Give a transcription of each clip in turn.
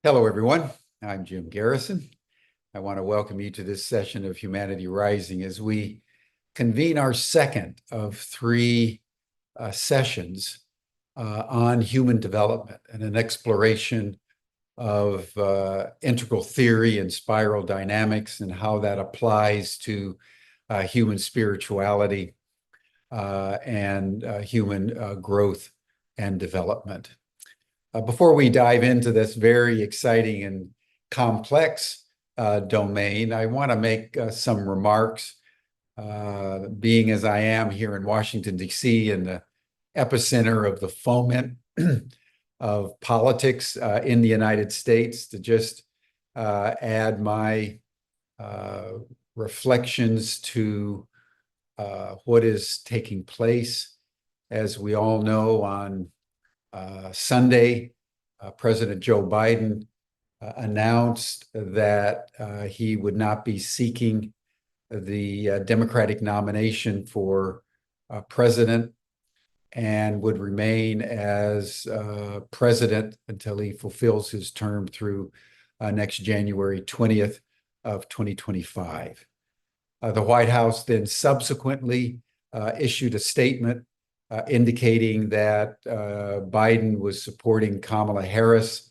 Hello, everyone. I'm Jim Garrison. I want to welcome you to this session of Humanity Rising as we convene our second of three sessions on human development and an exploration of integral theory and spiral dynamics and how that applies to human spirituality and human growth and development. Before we dive into this very exciting and complex domain, I want to make some remarks. Being as I am here in Washington, D.C., in the epicenter of the foment of politics in the United States, to just add my reflections to what is taking place. As we all know, on Sunday, President Joe Biden announced that he would not be seeking the Democratic nomination for president and would remain as president until he fulfills his term through next January 20th of 2025. The White House then subsequently issued a statement indicating that Biden was supporting Kamala Harris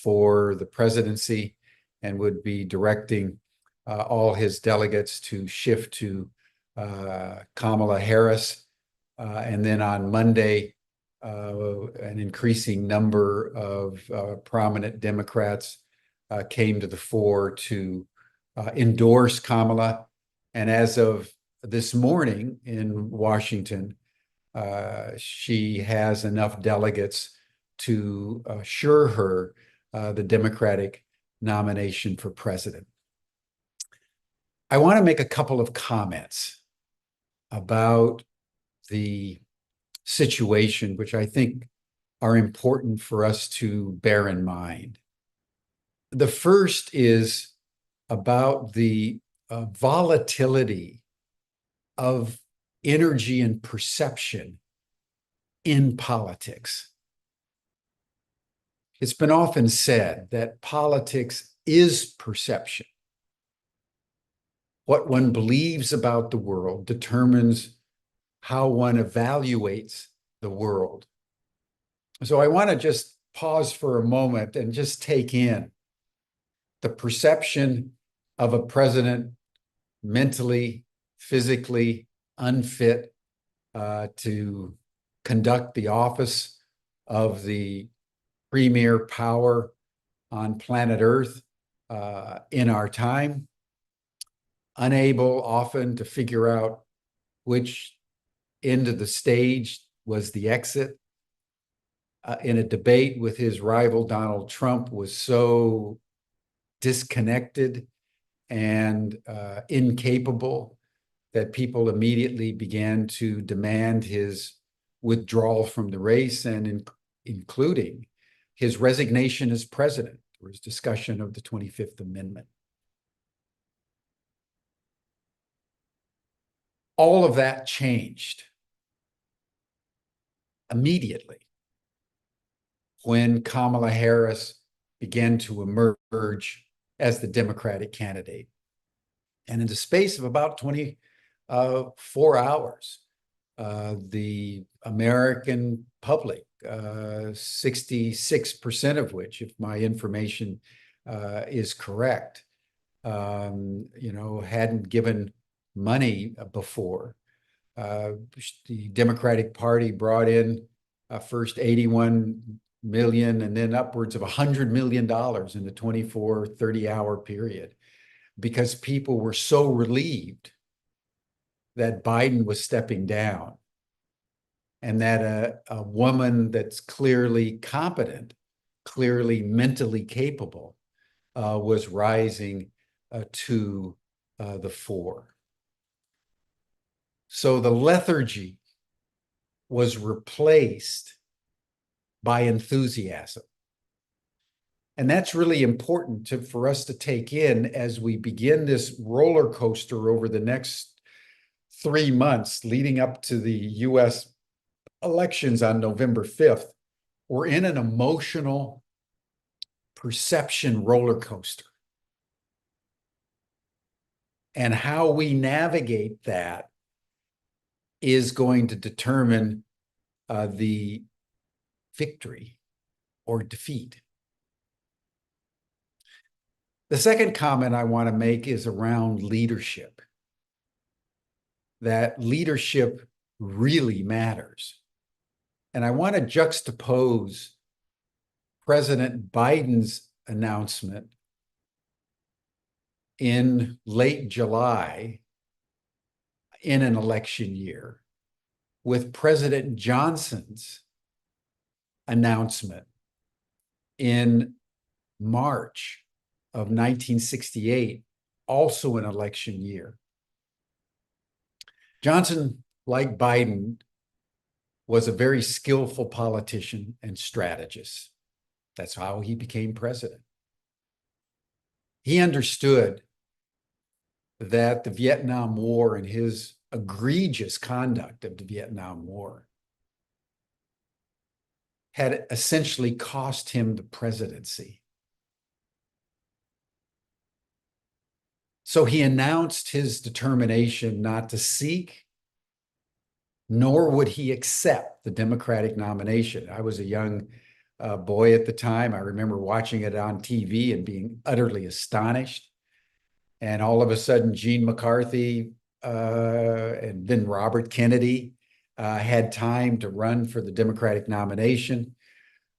for the presidency and would be directing all his delegates to shift to Kamala Harris. And then on Monday, an increasing number of prominent Democrats came to the fore to endorse Kamala. And as of this morning in Washington, she has enough delegates to assure her the Democratic nomination for president. I want to make a couple of comments about the situation, which I think are important for us to bear in mind. The first is about the volatility of energy and perception in politics. It's been often said that politics is perception. What one believes about the world determines how one evaluates the world. So I want to just pause for a moment and just take in the perception of a president mentally, physically unfit to conduct the office of the premier power on planet Earth in our time, unable often to figure out which end of the stage was the exit. In a debate with his rival Donald Trump, was so disconnected and incapable that people immediately began to demand his withdrawal from the race, and including his resignation as president. There was discussion of the 25th Amendment. All of that changed immediately when Kamala Harris began to emerge as the Democratic candidate. And in the space of about 24 hours, the American public, 66% of which, if my information is correct, hadn't given money before. The Democratic Party brought in first 81 million and then upwards of $100 million in the 24, 30-hour period, because people were so relieved that Biden was stepping down and that a woman that's clearly competent, clearly mentally capable, was rising to the fore. So the lethargy was replaced by enthusiasm. And that's really important for us to take in as we begin this roller coaster over the next 3 months leading up to the U.S. elections on November 5th. We're in an emotional perception roller coaster. And how we navigate that is going to determine the victory or defeat. The second comment I want to make is around leadership. That leadership really matters. And I want to juxtapose President Biden's announcement in late July in an election year with President Johnson's announcement in March of 1968, also an election year. Johnson, like Biden, was a very skillful politician and strategist. That's how he became president. He understood that the Vietnam War and his egregious conduct of the Vietnam War had essentially cost him the presidency. So he announced his determination not to seek, nor would he accept the Democratic nomination. I was a young boy at the time. I remember watching it on TV and being utterly astonished. And all of a sudden, Gene McCarthy and then Robert Kennedy had time to run for the Democratic nomination.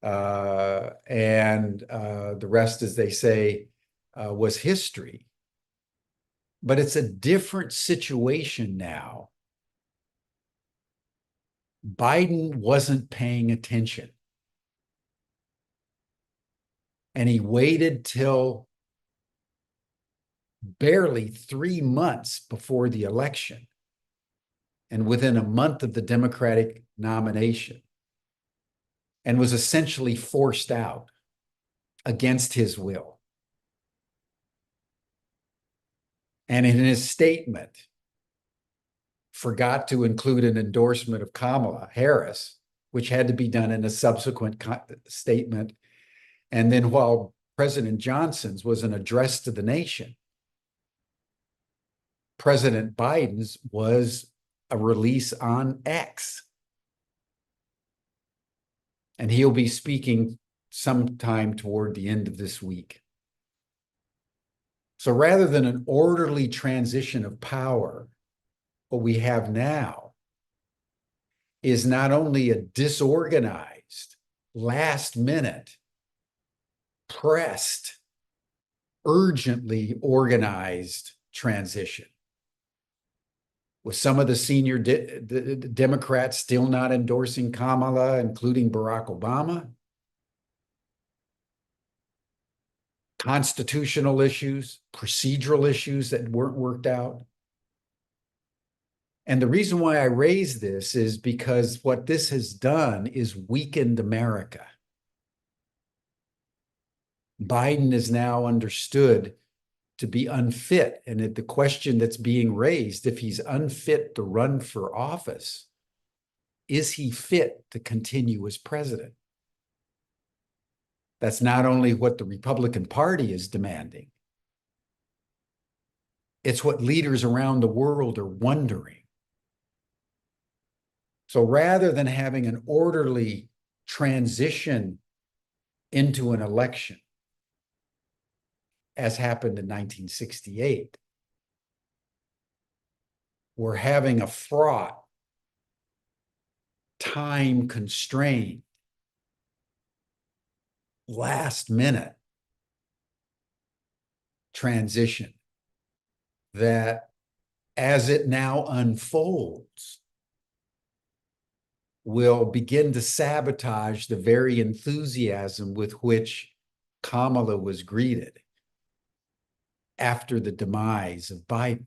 And the rest, as they say, was history. But it's a different situation now. Biden wasn't paying attention. And he waited till barely 3 months before the election and within a month of the Democratic nomination, and was essentially forced out against his will. And in his statement, forgot to include an endorsement of Kamala Harris, which had to be done in a subsequent statement. And then while President Johnson's was an address to the nation, President Biden's was a release on X. And he'll be speaking sometime toward the end of this week. So rather than an orderly transition of power, what we have now is not only a disorganized, last-minute, pressed, urgently organized transition, with some of the senior Democrats still not endorsing Kamala, including Barack Obama, constitutional issues, procedural issues that weren't worked out. And the reason why I raise this is because what this has done is weakened America. Biden is now understood to be unfit. And the question that's being raised, if he's unfit to run for office, is he fit to continue as president? That's not only what the Republican Party is demanding. It's what leaders around the world are wondering. So rather than having an orderly transition into an election, as happened in 1968, we're having a fraught, time-constrained, last-minute transition that, as it now unfolds, will begin to sabotage the very enthusiasm with which Kamala was greeted after the demise of Biden.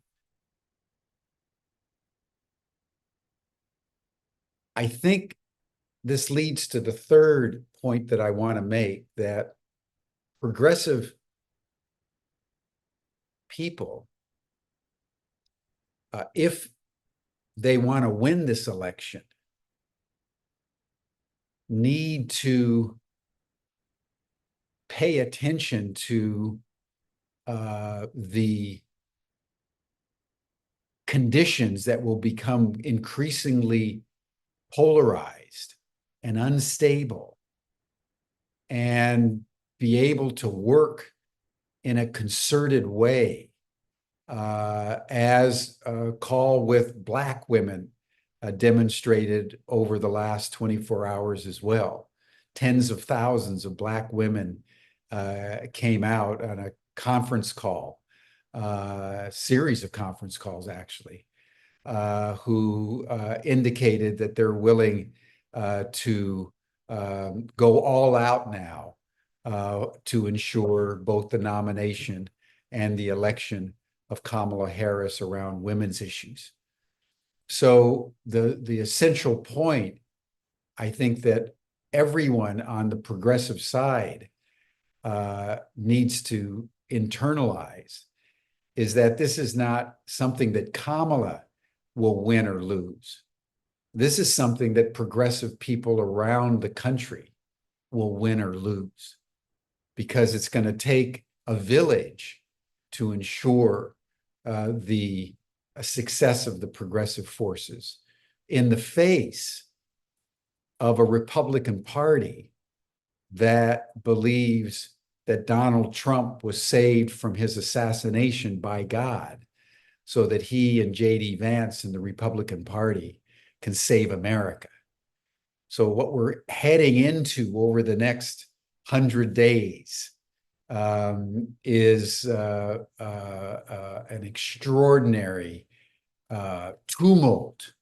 I think this leads to the third point that I want to make, that progressive people, if they want to win this election, need to pay attention to the conditions that will become increasingly polarized and unstable, and be able to work in a concerted way, as a call with Black women demonstrated over the last 24 hours as well. Tens of thousands of Black women came out on a conference call, series of conference calls actually, who indicated that they're willing to go all out now to ensure both the nomination and the election of Kamala Harris around women's issues. So the essential point, I think, that everyone on the progressive side needs to internalize is that this is not something that Kamala will win or lose. This is something that progressive people around the country will win or lose, because it's going to take a village to ensure the success of the progressive forces in the face of a Republican Party that believes that Donald Trump was saved from his assassination by God so that he and J.D. Vance and the Republican Party can save America. So what we're heading into over the next 100 days is an extraordinary tumult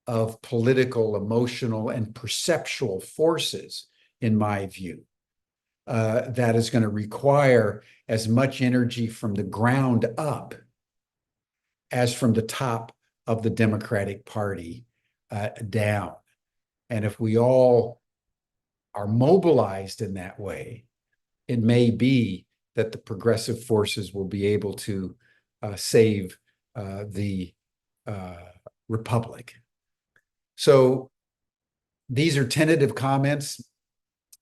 of political, emotional, and perceptual forces, in my view, that is going to require as much energy from the ground up as from the top of the Democratic Party down. And if we all are mobilized in that way, it may be that the progressive forces will be able to save the republic. So these are tentative comments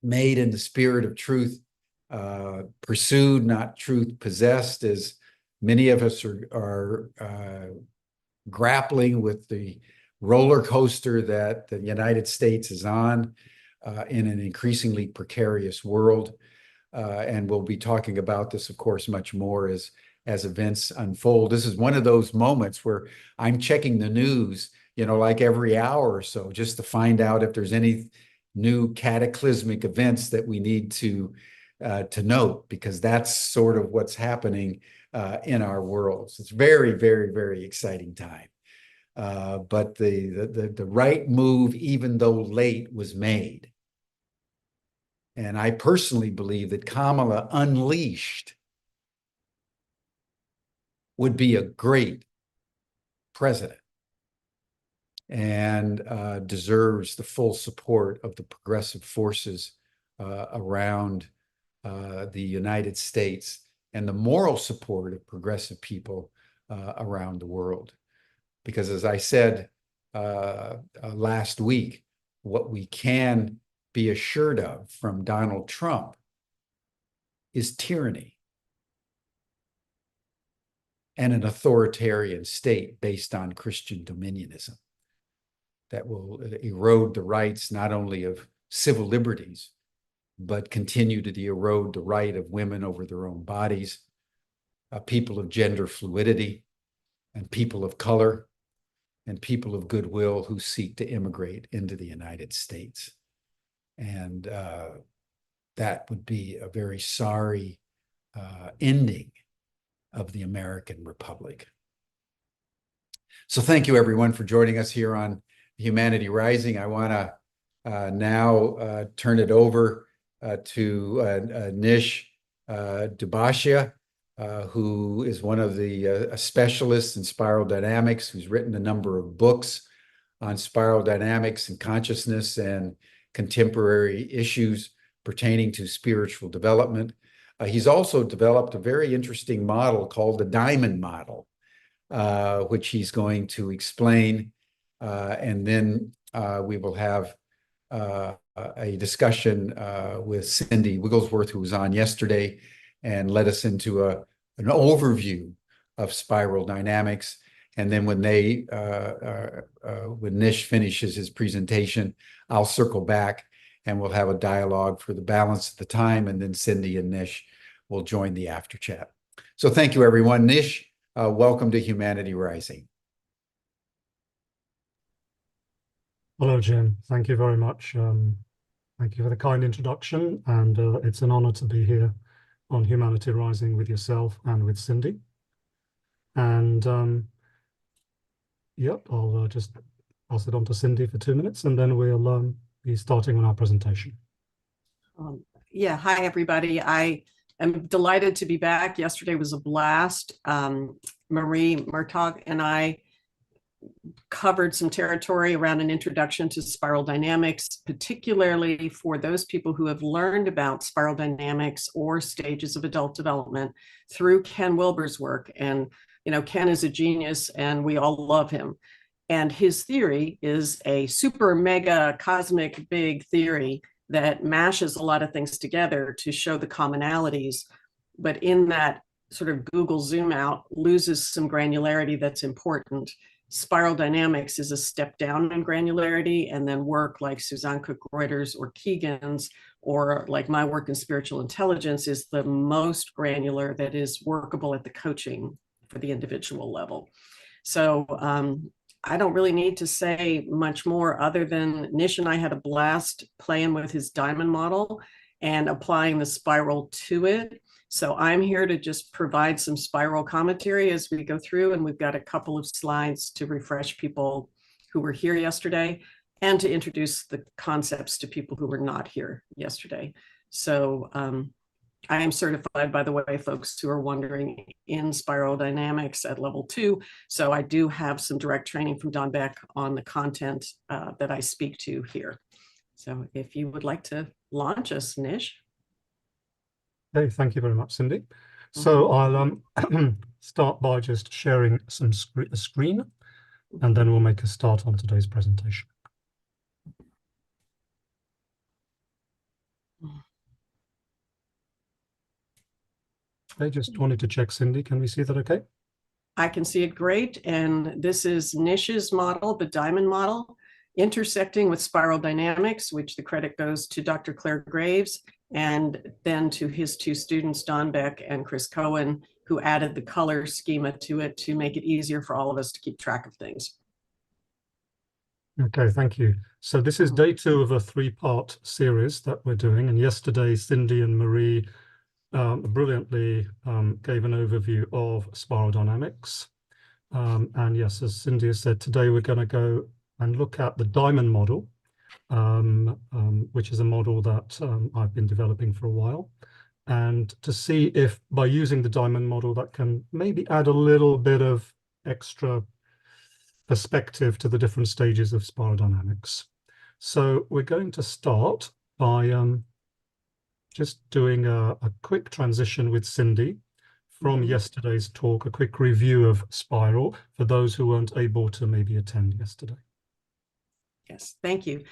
made in the spirit of truth pursued, not truth possessed, as many of us are grappling with the roller coaster that the United States is on in an increasingly precarious world. And we'll be talking about this, of course, much more as events unfold. This is one of those moments where I'm checking the news, like every hour or so, just to find out if there's any new cataclysmic events that we need to note, because that's sort of what's happening in our worlds. It's very, very, very exciting time. But the right move, even though late, was made. And I personally believe that Kamala unleashed would be a great president and deserves the full support of the progressive forces around the United States and the moral support of progressive people around the world. Because as I said last week, what we can be assured of from Donald Trump is tyranny and an authoritarian state based on Christian dominionism that will erode the rights not only of civil liberties, but continue to erode the right of women over their own bodies, people of gender fluidity, and people of color, and people of goodwill who seek to immigrate into the United States. And that would be a very sorry ending of the American Republic. So thank you, everyone, for joining us here on Humanity Rising. I want to now turn it over to Nish Dubashia, who is one of the specialists in spiral dynamics, who's written a number of books on spiral dynamics and consciousness and contemporary issues pertaining to spiritual development. He's also developed a very interesting model called the diamond model, which he's going to explain. And then we will have a discussion with Cindy Wigglesworth, who was on yesterday, and led us into an overview of spiral dynamics. And then when Nish finishes his presentation, I'll circle back and we'll have a dialogue for the balance of the time, and then Cindy and Nish will join the after chat. So thank you, everyone. Nish, welcome to Humanity Rising. Hello, Jim. Thank you very much. Thank you for the kind introduction, and it's an honor to be here on Humanity Rising with yourself and with Cindy. And yep, I'll just pass it on to Cindy for 2 minutes, and then we'll be starting on our presentation. Yeah, hi, everybody. I am delighted to be back. Yesterday was a blast. Marie Murtaugh and I covered some territory around an introduction to spiral dynamics, particularly for those people who have learned about spiral dynamics or stages of adult development through Ken Wilber's work. And, you know, Ken is a genius and we all love him. And his theory is a super mega cosmic big theory that mashes a lot of things together to show the commonalities, but in that sort of Google zoom out loses some granularity that's important. Spiral dynamics is a step down in granularity, and then work like Suzanne Cook-Reuter's or Keegan's, or like my work in spiritual intelligence, is the most granular that is workable at the coaching for the individual level. So I don't really need to say much more other than Nish and I had a blast playing with his diamond model and applying the spiral to it. So I'm here to just provide some spiral commentary as we go through, and we've got a couple of slides to refresh people who were here yesterday and to introduce the concepts to people who were not here yesterday. So I am certified, by the way, folks who are wondering, in spiral dynamics at level 2. So I do have some direct training from Don Beck on the content that I speak to here. So if you would like to launch us, Nish. Hey, thank you very much, Cindy. So I'll start by just sharing some screen, and then we'll make a start on today's presentation. I just wanted to check, Cindy, can we see that okay? I can see it great. And this is Nish's model, the diamond model, intersecting with spiral dynamics, which the credit goes to Dr. Clare Graves, and then to his 2 students, Don Beck and Chris Cowan, who added the color schema to it to make it easier for all of us to keep track of things. Okay, thank you. So this is day 2 of a 3-part series that we're doing. And yesterday, Cindy and Marie brilliantly gave an overview of spiral dynamics. And yes, as Cindy has said, today we're going to go and look at the diamond model, which is a model that I've been developing for a while, and to see if by using the diamond model that can maybe add a little bit of extra perspective to the different stages of spiral dynamics. So we're going to start by just doing a quick transition with Cindy from yesterday's talk, a quick review of spiral for those who weren't able to maybe attend yesterday. Yes, thank you.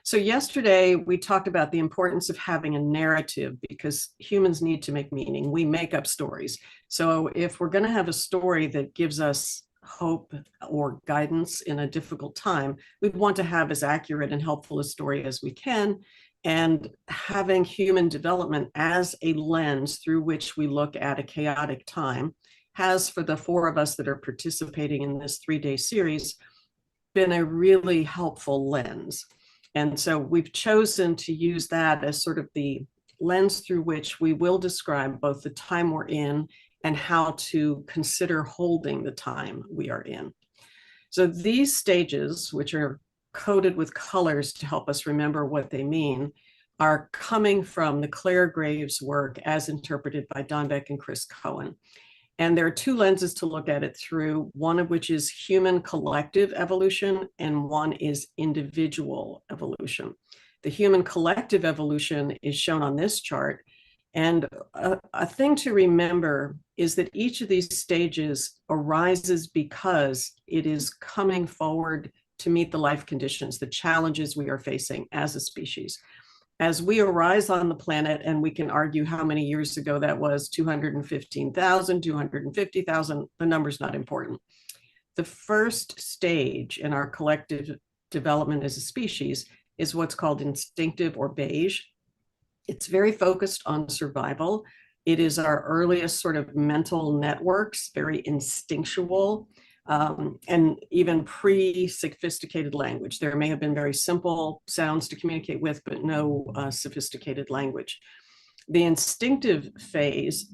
So yesterday we talked about the importance of having a narrative, because humans need to make meaning. We make up stories. So if we're going to have a story that gives us hope or guidance in a difficult time, we want to have as accurate and helpful a story as we can. And having human development as a lens through which we look at a chaotic time has, for the 4 of us that are participating in this 3-day series, been a really helpful lens. And so we've chosen to use that as sort of the lens through which we will describe both the time we're in and how to consider holding the time we are in. So these stages, which are coded with colors to help us remember what they mean, are coming from the Clare Graves work as interpreted by Don Beck and Chris Cowan. And there are 2 lenses to look at it through, one of which is human collective evolution and one is individual evolution. The human collective evolution is shown on this chart. And a thing to remember is that each of these stages arises because it is coming forward to meet the life conditions, the challenges we are facing as a species. As we arise on the planet, and we can argue how many years ago that was, 215,000, 250,000, the number's not important. The first stage in our collective development as a species is what's called instinctive or beige. It's very focused on survival. It is our earliest sort of mental networks, very instinctual, and even pre-sophisticated language. There may have been very simple sounds to communicate with, but no sophisticated language. The instinctive phase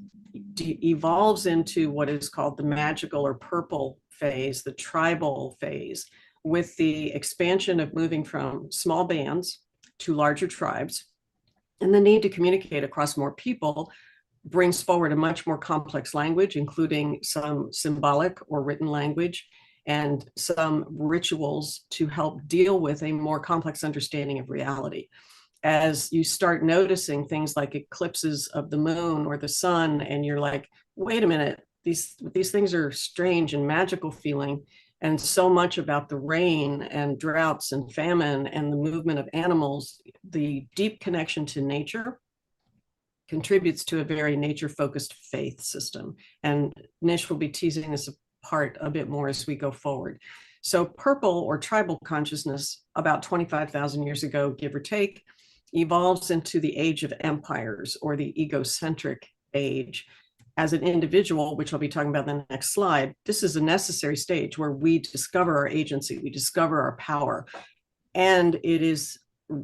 evolves into what is called the magical or purple phase, the tribal phase, with the expansion of moving from small bands to larger tribes. And the need to communicate across more people brings forward a much more complex language, including some symbolic or written language and some rituals to help deal with a more complex understanding of reality. As you start noticing things like eclipses of the moon or the sun, and you're like, wait a minute, these things are strange and magical feeling, and so much about the rain and droughts and famine and the movement of animals, the deep connection to nature contributes to a very nature-focused faith system. And Nish will be teasing this apart a bit more as we go forward. So purple or tribal consciousness, about 25,000 years ago, give or take, evolves into the age of empires, or the egocentric age. As an individual, which I'll be talking about in the next slide, this is a necessary stage where we discover our agency, we discover our power. And it is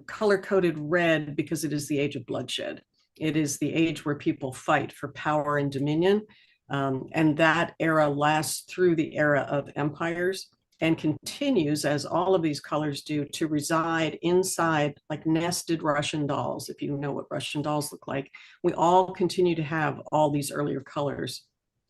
color-coded red because it is the age of bloodshed. It is the age where people fight for power and dominion. And that era lasts through the era of empires and continues, as all of these colors do, to reside inside like nested Russian dolls. If you know what Russian dolls look like, we all continue to have all these earlier colors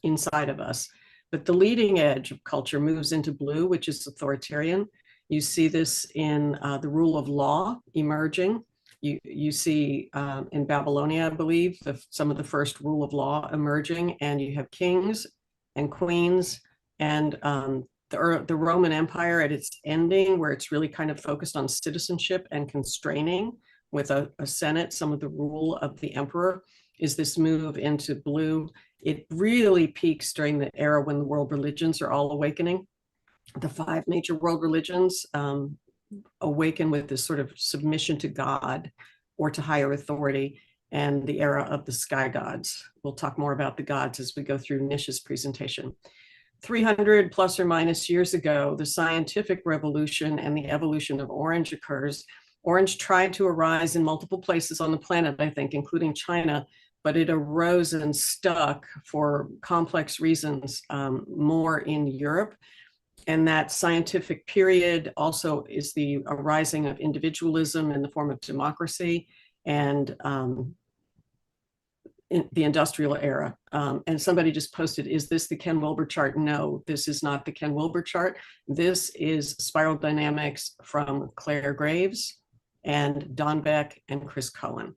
inside of us. But the leading edge of culture moves into blue, which is authoritarian. You see this in the rule of law emerging. You see in Babylonia, I believe, some of the first rule of law emerging, and you have kings and queens, and the Roman Empire at its ending, where it's really kind of focused on citizenship and constraining with a senate, some of the rule of the emperor, is this move into blue. It really peaks during the era when the world religions are all awakening. The 5 major world religions awaken with this sort of submission to God or to higher authority, and the era of the sky gods. We'll talk more about the gods as we go through Nish's presentation. 300 plus or minus years ago, the scientific revolution and the evolution of orange occurs. Orange tried to arise in multiple places on the planet, I think, including China, but it arose and stuck for complex reasons more in Europe. And that scientific period also is the arising of individualism in the form of democracy and in the industrial era. And somebody just posted, is this the Ken Wilber chart? No, this is not the Ken Wilber chart. This is spiral dynamics from Clare Graves and Don Beck and Chris Cowan.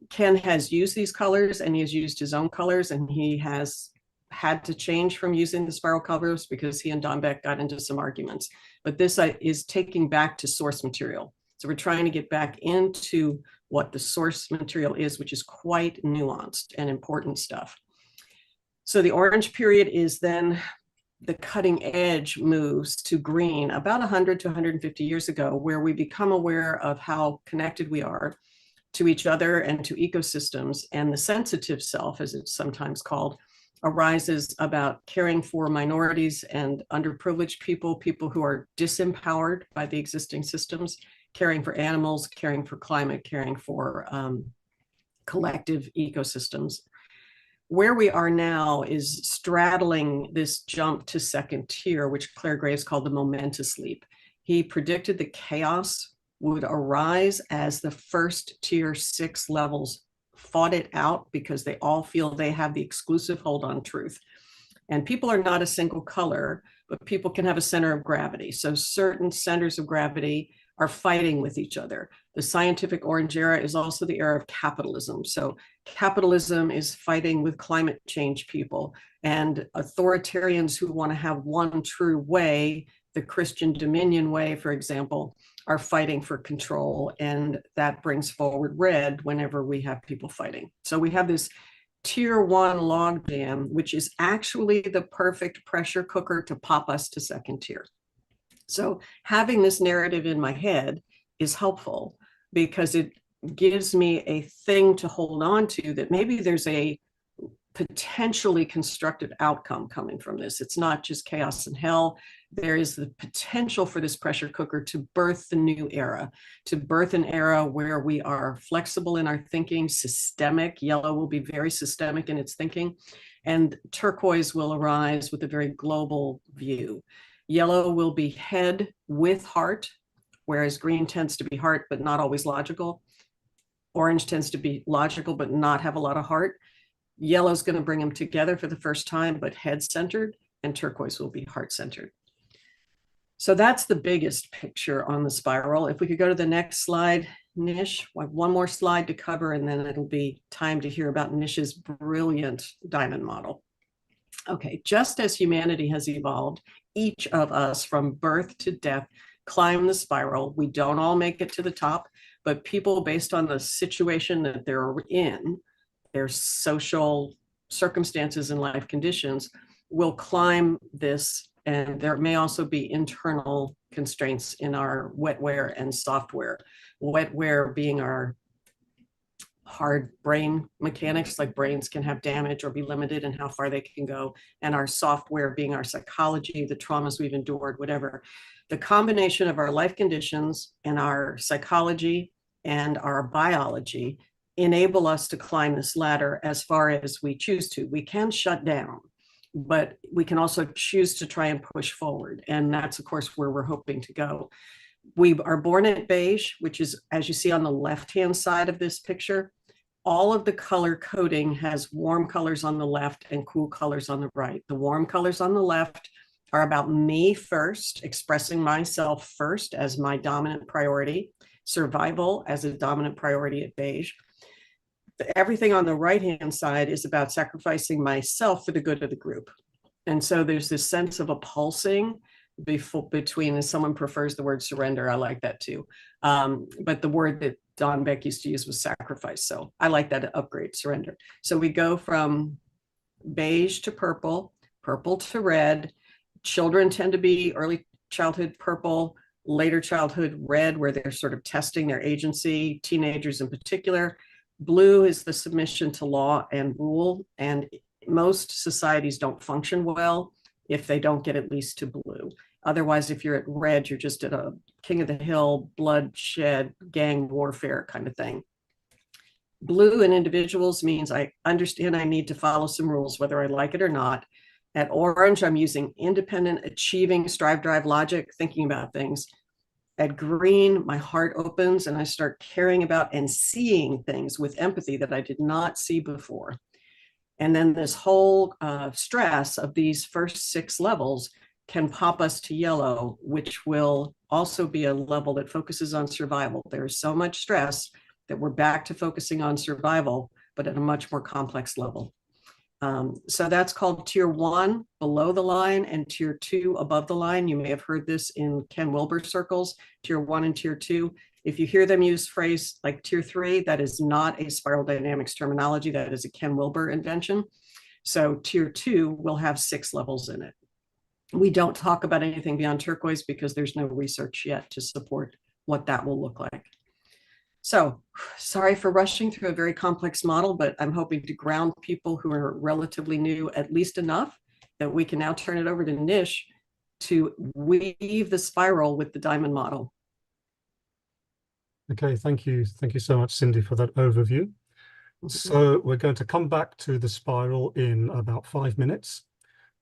Ken has used these colors, and he has used his own colors, and he has had to change from using the spiral colors because he and Don Beck got into some arguments. But this is taking back to source material. So we're trying to get back into what the source material is, which is quite nuanced and important stuff. So the orange period is then the cutting edge moves to green about 100 to 150 years ago, where we become aware of how connected we are to each other and to ecosystems. And the sensitive self, as it's sometimes called, arises about caring for minorities and underprivileged people, people who are disempowered by the existing systems, caring for animals, caring for climate, caring for collective ecosystems. Where we are now is straddling this jump to second tier, which Clare Graves called the momentous leap. He predicted that chaos would arise as the first tier 6 levels fought it out because they all feel they have the exclusive hold on truth. And people are not a single color, but people can have a center of gravity. So certain centers of gravity are fighting with each other. The scientific orange era is also the era of capitalism. So capitalism is fighting with climate change people, and authoritarians who want to have one true way the Christian Dominion way, for example, are fighting for control, and that brings forward red whenever we have people fighting. So we have this tier 1 logjam, which is actually the perfect pressure cooker to pop us to second tier. So having this narrative in my head is helpful because it gives me a thing to hold on to, that maybe there's a potentially constructive outcome coming from this. It's not just chaos and hell. There is the potential for this pressure cooker to birth the new era, to birth an era where we are flexible in our thinking, systemic. Yellow will be very systemic in its thinking, and turquoise will arise with a very global view. Yellow will be head with heart, whereas green tends to be heart, but not always logical. Orange tends to be logical, but not have a lot of heart. Yellow is going to bring them together for the first time, but head-centered, and turquoise will be heart-centered. So that's the biggest picture on the spiral. If we could go to the next slide, Nish, I have one more slide to cover, and then it'll be time to hear about Nish's brilliant diamond model. Okay, just as humanity has evolved, each of us from birth to death climb the spiral. We don't all make it to the top, but people, based on the situation that they're in, their social circumstances and life conditions, will climb this. And there may also be internal constraints in our wetware and software. Wetware being our hard brain mechanics, like brains can have damage or be limited in how far they can go, and our software being our psychology, the traumas we've endured, whatever. The combination of our life conditions and our psychology and our biology enable us to climb this ladder as far as we choose to. We can shut down, but we can also choose to try and push forward. And that's, of course, where we're hoping to go. We are born at beige, which is, as you see on the left-hand side of this picture, all of the color coding has warm colors on the left and cool colors on the right. The warm colors on the left are about me first, expressing myself first as my dominant priority, survival as a dominant priority at beige. Everything on the right-hand side is about sacrificing myself for the good of the group. And so there's this sense of a pulsing between, and someone prefers the word surrender, I like that too. But the word that Beck used to use was sacrifice. So I like that upgrade, surrender. So we go from beige to purple, purple to red. Children tend to be early childhood purple, later childhood red, where they're sort of testing their agency, teenagers in particular. Blue is the submission to law and rule, and most societies don't function well if they don't get at least to blue. Otherwise, if you're at red, you're just at a king of the hill, bloodshed, gang warfare kind of thing. Blue in individuals means I understand I need to follow some rules, whether I like it or not. At orange, I'm using independent, achieving, strive, drive, logic, thinking about things. At green, my heart opens and I start caring about and seeing things with empathy that I did not see before. And then this whole stress of these first 6 levels can pop us to yellow, which will also be a level that focuses on survival. There's so much stress that we're back to focusing on survival, but at a much more complex level. So that's called tier 1 below the line and tier 2 above the line. You may have heard this in Ken Wilber circles, tier 1 and tier 2. If you hear them use phrase like tier 3, that is not a spiral dynamics terminology. That is a Ken Wilber invention. So tier 2 will have 6 levels in it. We don't talk about anything beyond turquoise because there's no research yet to support what that will look like. So sorry for rushing through a very complex model, but I'm hoping to ground people who are relatively new at least enough that we can now turn it over to Nish to weave the spiral with the diamond model. Okay, thank you. Thank you so much, Cindy, for that overview. So we're going to come back to the spiral in about 5 minutes,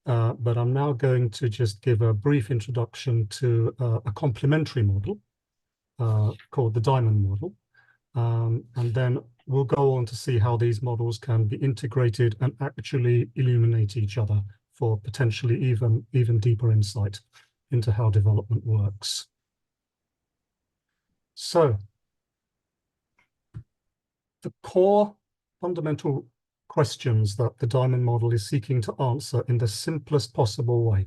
but I'm now going to just give a brief introduction to a complementary model called the diamond model. And then we'll go on to see how these models can be integrated and actually illuminate each other for potentially even deeper insight into how development works. So the core fundamental questions that the diamond model is seeking to answer in the simplest possible way.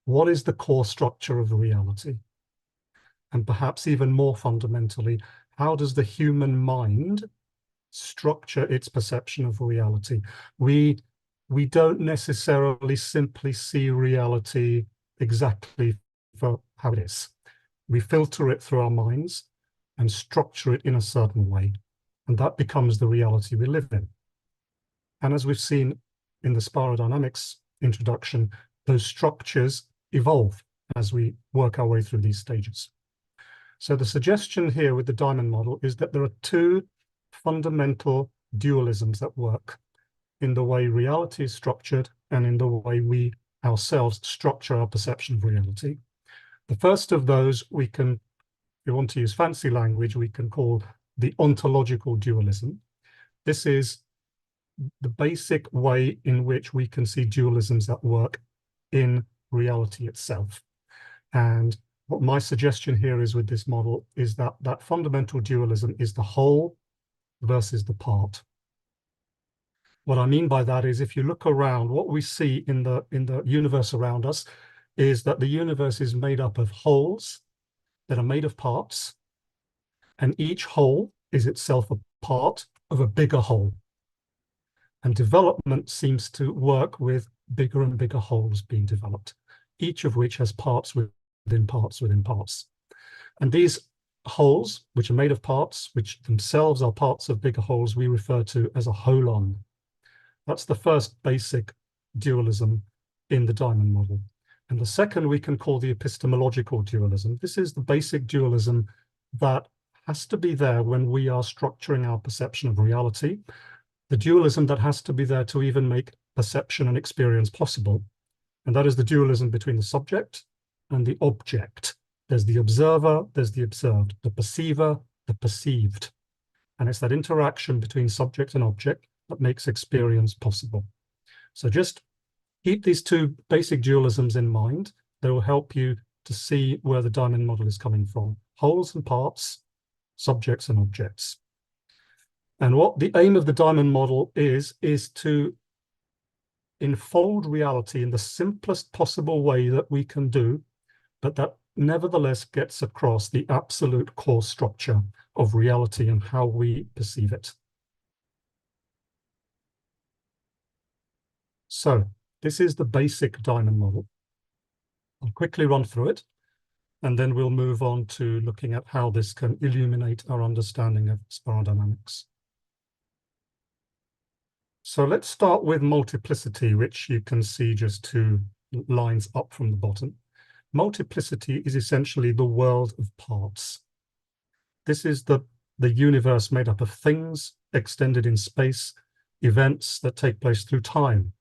what is the core structure of reality? And perhaps even more fundamentally, how does the human mind structure its perception of reality? We don't necessarily simply see reality exactly for how it is. We filter it through our minds and structure it in a certain way. And that becomes the reality we live in. And as we've seen in the spirodynamics introduction, those structures evolve as we work our way through these stages. So the suggestion here with the diamond model is that there are two fundamental dualisms at work in the way reality is structured and in the way we ourselves structure our perception of reality. The first of those we can, if you want to use fancy language, we can call the ontological dualism. This is the basic way in which we can see dualisms at work in reality itself. And what my suggestion here is with this model is that that fundamental dualism is the whole versus the part. What I mean by that is if you look around, what we see in the universe around us is that the universe is made up of wholes that are made of parts, and each whole is itself a part of a bigger whole. And development seems to work with bigger and bigger wholes being developed, each of which has parts within parts within parts. And these wholes, which are made of parts, which themselves are parts of bigger wholes, we refer to as a holon. That's the first basic dualism in the diamond model. And the second we can call the epistemological dualism. This is the basic dualism that has to be there when we are structuring our perception of reality. The dualism that has to be there to even make perception and experience possible. And that is the dualism between the subject and the object. There's the observer, there's the observed, the perceiver, the perceived. And it's that interaction between subject and object that makes experience possible. So just keep these two basic dualisms in mind. They will help you to see where the diamond model is coming from. Wholes and parts, subjects and objects. And what the aim of the diamond model is to enfold reality in the simplest possible way that we can do, but that nevertheless gets across the absolute core structure of reality and how we perceive it. So this is the basic diamond model. I'll quickly run through it, and then we'll move on to looking at how this can illuminate our understanding of spirodynamics. So let's start with multiplicity, which you can see just 2 lines up from the bottom. Multiplicity is essentially the world of parts. This is the universe made up of things extended in space, events that take place through time,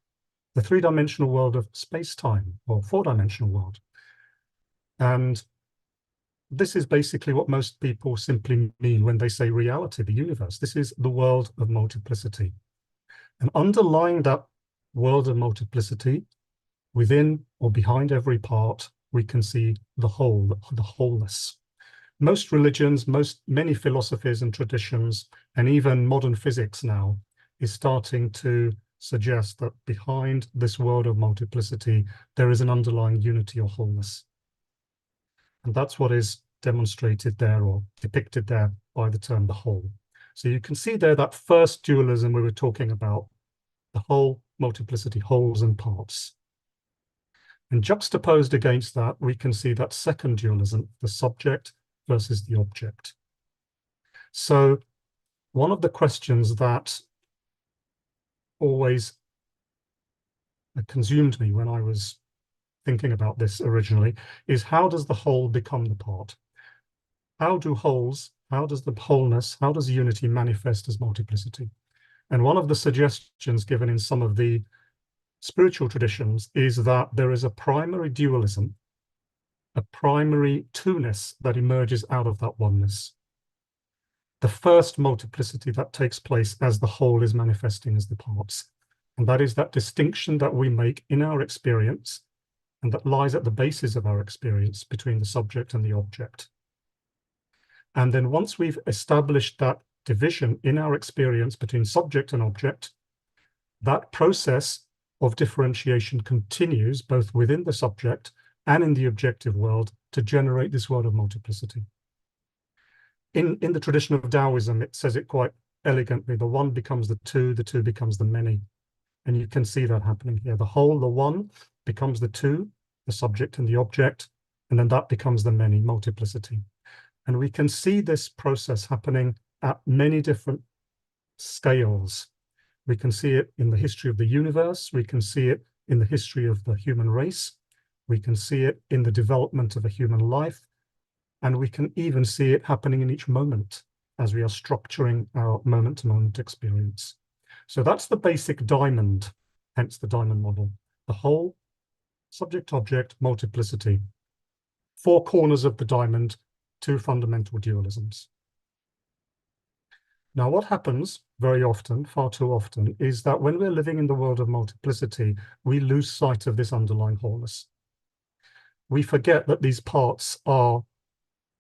the 3-dimensional world of space-time, or 4-dimensional world. And this is basically what most people simply mean when they say reality, the universe. This is the world of multiplicity. And underlying that world of multiplicity, within or behind every part, we can see the whole, the wholeness. Most religions, many philosophies and traditions, and even modern physics now is starting to suggest that behind this world of multiplicity, there is an underlying unity or wholeness. And that's what is demonstrated there or depicted there by the term the whole. So you can see there that first dualism we were talking about, the whole, multiplicity, wholes and parts. And juxtaposed against that, we can see that second dualism, the subject versus the object. So one of the questions that always consumed me when I was thinking about this originally is, how does the whole become the part? How do wholes, how does the wholeness, how does unity manifest as multiplicity? And one of the suggestions given in some of the spiritual traditions is that there is a primary dualism, a primary two-ness that emerges out of that oneness. The first multiplicity that takes place as the whole is manifesting as the parts. And that is that distinction that we make in our experience and that lies at the basis of our experience between the subject and the object. And then once we've established that division in our experience between subject and object, that process of differentiation continues both within the subject and in the objective world to generate this world of multiplicity. In the tradition of Taoism, it says it quite elegantly: the one becomes the two becomes the many. And you can see that happening here. The whole, the one, becomes the two, the subject and the object, and then that becomes the many, multiplicity. And we can see this process happening at many different scales. We can see it in the history of the universe. We can see it in the history of the human race. We can see it in the development of a human life. And we can even see it happening in each moment as we are structuring our moment-to-moment experience. So that's the basic diamond, hence the diamond model. The whole, subject-object, multiplicity. Four corners of the diamond, two fundamental dualisms. Now, what happens very often, far too often, is that when we're living in the world of multiplicity, we lose sight of this underlying wholeness. We forget that these parts are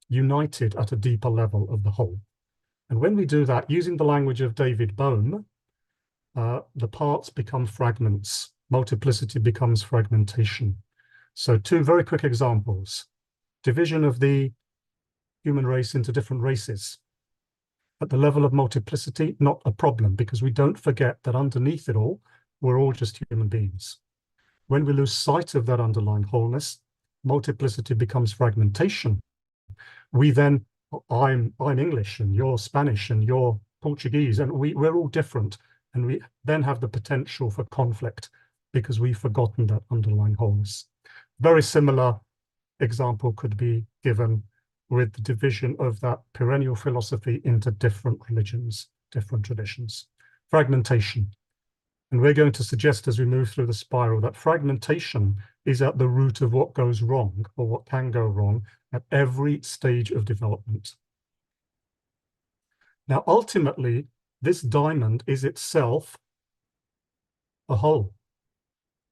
united at a deeper level of the whole. And when we do that, using the language of David Bohm, the parts become fragments. Multiplicity becomes fragmentation. So two very quick examples. Division of the human race into different races. At the level of multiplicity, not a problem, because we don't forget that underneath it all, we're all just human beings. When we lose sight of that underlying wholeness, multiplicity becomes fragmentation. We then, I'm English and you're Spanish and you're Portuguese, and we're all different. And we then have the potential for conflict because we've forgotten that underlying wholeness. Very similar example could be given with the division of that perennial philosophy into different religions, different traditions. Fragmentation. And we're going to suggest as we move through the spiral that fragmentation is at the root of what goes wrong or what can go wrong at every stage of development. Now, ultimately, this diamond is itself a whole.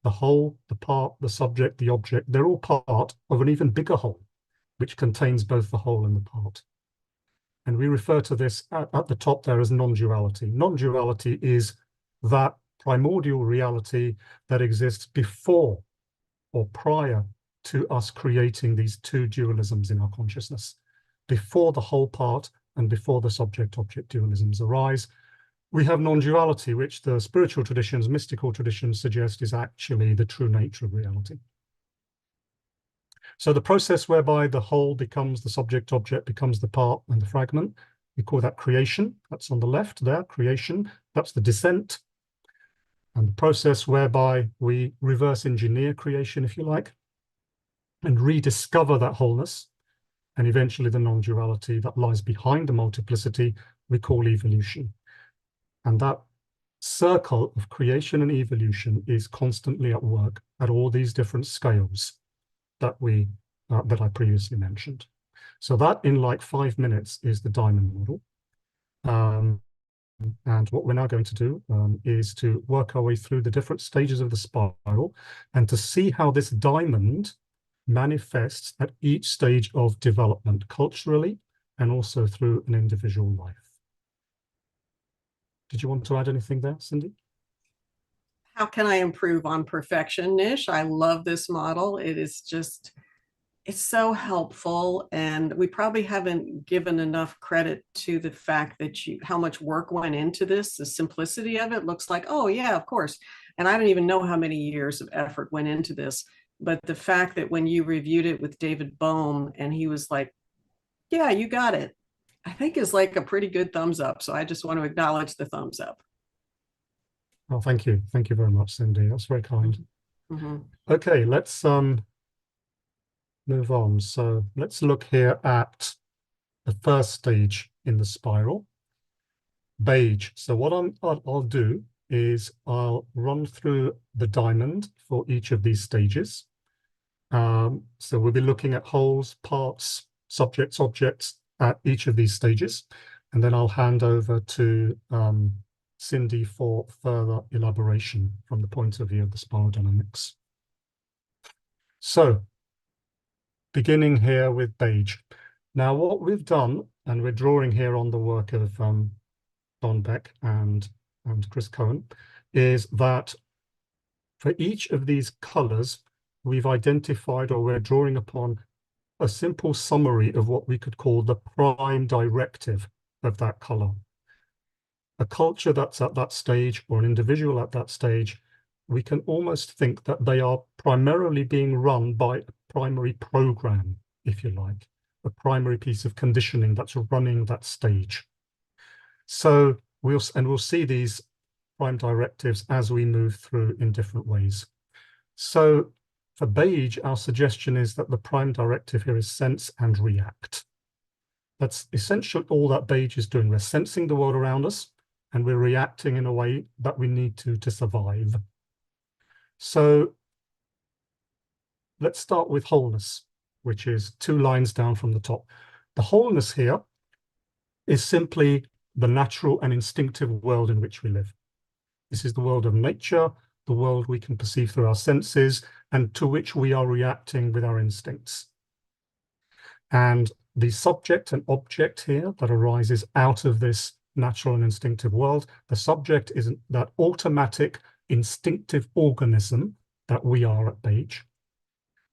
The whole, the part, the subject, the object, they're all part of an even bigger whole, which contains both the whole and the part. And we refer to this at the top there as non-duality. Non-duality is that primordial reality that exists before or prior to us creating these two dualisms in our consciousness. Before the whole part and before the subject-object dualisms arise, we have non-duality, which the spiritual traditions, mystical traditions suggest is actually the true nature of reality. So the process whereby the whole becomes the subject-object, becomes the part and the fragment, we call that creation. That's on the left there, creation. That's the descent. And the process whereby we reverse engineer creation, if you like, and rediscover that wholeness, and eventually the non-duality that lies behind the multiplicity, we call evolution. And that circle of creation and evolution is constantly at work at all these different scales that I previously mentioned. So that in like 5 minutes is the diamond model. And what we're now going to do is to work our way through the different stages of the spiral and to see how this diamond manifests at each stage of development culturally and also through an individual life. Did you want to add anything there, Cindy? How can I improve on perfection, Nish? I love this model. It is just, it's so helpful. And we probably haven't given enough credit to the fact that how much work went into this. The simplicity of it looks like, oh yeah, of course. And I don't even know how many years of effort went into this. But the fact that when you reviewed it with David Bohm and he was like, yeah, you got it, I think is like a pretty good thumbs up. So I just want to acknowledge the thumbs up. Oh, thank you. Thank you very much, Cindy. That's very kind. Mm-hmm. Okay, let's move on. So let's look here at the first stage in the spiral, beige. So what I'll do is I'll run through the diamond for each of these stages. So we'll be looking at wholes, parts, subjects, objects at each of these stages. And then I'll hand over to Cindy for further elaboration from the point of view of the spiral dynamics. So beginning here with beige. Now what we've done, and we're drawing here on the work of Don Beck and Chris Cowan, is that for each of these colors, we've identified, or we're drawing upon, a simple summary of what we could call the prime directive of that color. A culture that's at that stage, or an individual at that stage, we can almost think that they are primarily being run by a primary program, if you like, a primary piece of conditioning that's running that stage. So we'll see these prime directives as we move through in different ways. So for Beige, our suggestion is that the prime directive here is sense and react. That's essentially all that Beige is doing. We're sensing the world around us, and we're reacting in a way that we need to survive. So let's start with wholeness, which is 2 lines down from the top. The wholeness here is simply the natural and instinctive world in which we live. This is the world of nature, the world we can perceive through our senses, and to which we are reacting with our instincts. And the subject and object here that arises out of this natural and instinctive world, the subject is that automatic, instinctive organism that we are at Beige.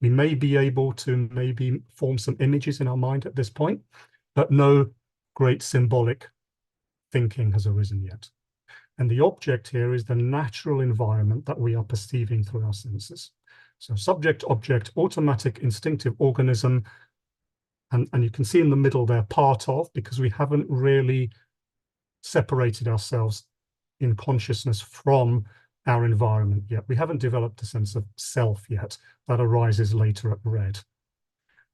We may be able to maybe form some images in our mind at this point, but no great symbolic thinking has arisen yet. And the object here is the natural environment that we are perceiving through our senses. So subject, object, automatic, instinctive organism, and you can see in the middle there, part of, because we haven't really separated ourselves in consciousness from our environment yet. We haven't developed a sense of self yet. That arises later at red.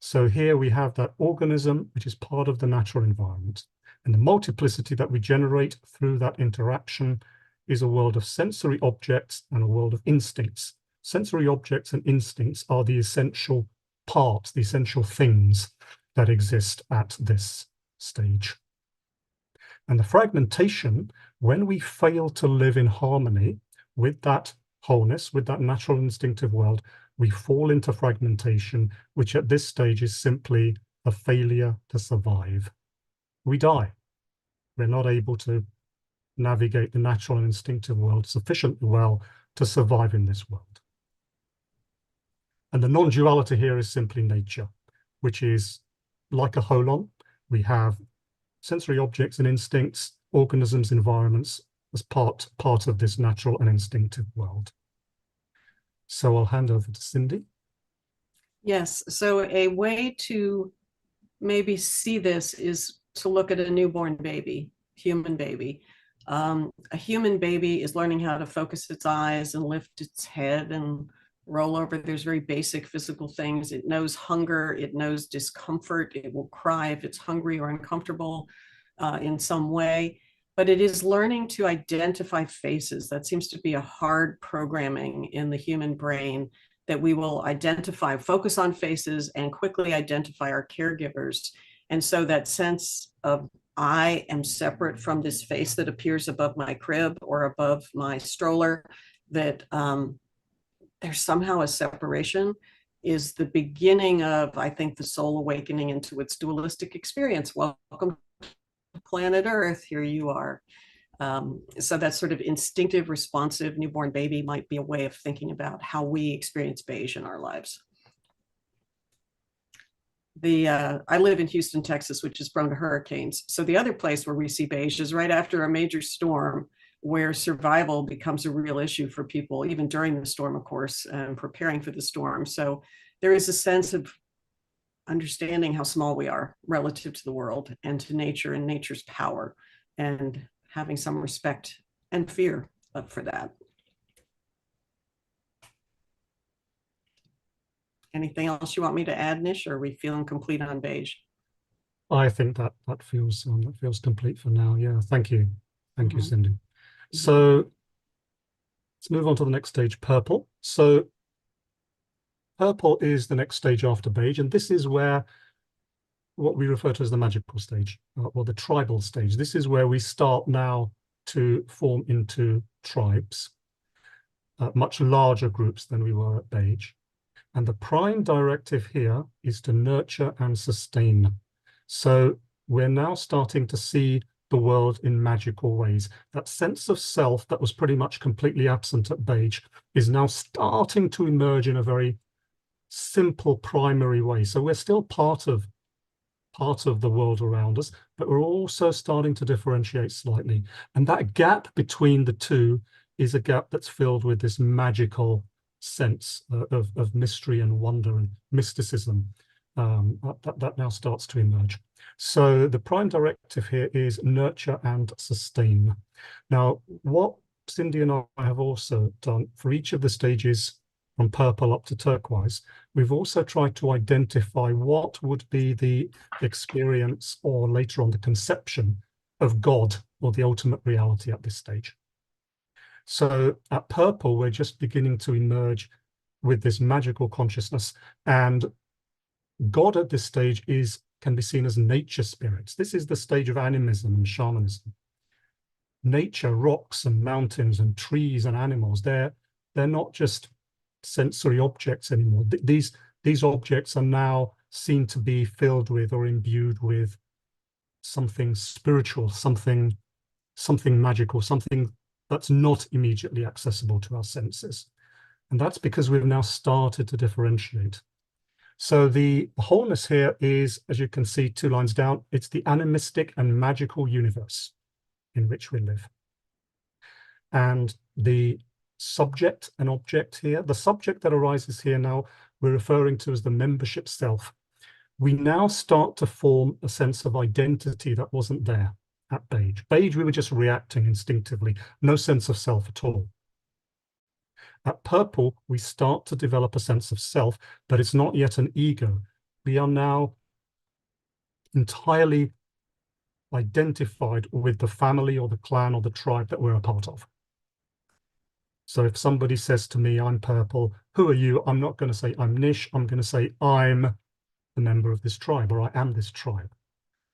So here we have that organism, which is part of the natural environment. And the multiplicity that we generate through that interaction is a world of sensory objects and a world of instincts. Sensory objects and instincts are the essential parts, the essential things that exist at this stage. And the fragmentation, when we fail to live in harmony with that wholeness, with that natural instinctive world, we fall into fragmentation, which at this stage is simply a failure to survive. We die. We're not able to navigate the natural and instinctive world sufficiently well to survive in this world. And the non-duality here is simply nature, which is like a holon. We have sensory objects and instincts, organisms, environments as part of this natural and instinctive world. So I'll hand over to Cindy. Yes, so a way to maybe see this is to look at a newborn baby, human baby. A human baby is learning how to focus its eyes and lift its head and roll over. There's very basic physical things. It knows hunger, it knows discomfort, it will cry if it's hungry or uncomfortable in some way, but it is learning to identify faces. That seems to be a hard programming in the human brain, that we will identify, focus on faces and quickly identify our caregivers. And so that sense of I am separate from this face that appears above my crib or above my stroller, that there's somehow a separation, is the beginning of, I think, the soul awakening into its dualistic experience. Welcome to planet Earth, here you are. So that sort of instinctive, responsive newborn baby might be a way of thinking about how we experience beige in our lives. I live in Houston, Texas, which is prone to hurricanes. So the other place where we see beige is right after a major storm, where survival becomes a real issue for people, even during the storm, of course, and preparing for the storm. So there is a sense of understanding how small we are relative to the world and to nature and nature's power, and having some respect and fear for that. Anything else you want me to add, Nish, or are we feeling complete on beige? I think that feels complete for now. Yeah, thank you. Thank you, Cindy. So let's move on to the next stage, purple. So purple is the next stage after beige, and this is where what we refer to as the magical stage, or the tribal stage. This is where we start now to form into tribes, much larger groups than we were at beige. And the prime directive here is to nurture and sustain. So we're now starting to see the world in magical ways. That sense of self that was pretty much completely absent at beige is now starting to emerge in a very simple primary way. So we're still part of the world around us, but we're also starting to differentiate slightly. And that gap between the two is a gap that's filled with this magical sense of mystery and wonder and mysticism that now starts to emerge. So the prime directive here is nurture and sustain. Now, what Cindy and I have also done for each of the stages from purple up to turquoise, we've also tried to identify what would be the experience or later on the conception of God or the ultimate reality at this stage. So at purple, we're just beginning to emerge with this magical consciousness, and God at this stage can be seen as nature spirits. This is the stage of animism and shamanism. Nature, rocks and mountains and trees and animals, they're not just sensory objects anymore. These objects are now seen to be filled with or imbued with something spiritual, something magical, something that's not immediately accessible to our senses. And that's because we've now started to differentiate. So the wholeness here is, as you can see 2 lines down, it's the animistic and magical universe in which we live. And the subject and object here, the subject that arises here now, we're referring to as the membership self. We now start to form a sense of identity that wasn't there at Beige. Beige, we were just reacting instinctively, no sense of self at all. At purple, we start to develop a sense of self, but it's not yet an ego. We are now entirely identified with the family or the clan or the tribe that we're a part of. So if somebody says to me, I'm purple, who are you? I'm not going to say I'm Nish. I'm going to say I'm a member of this tribe, or I am this tribe.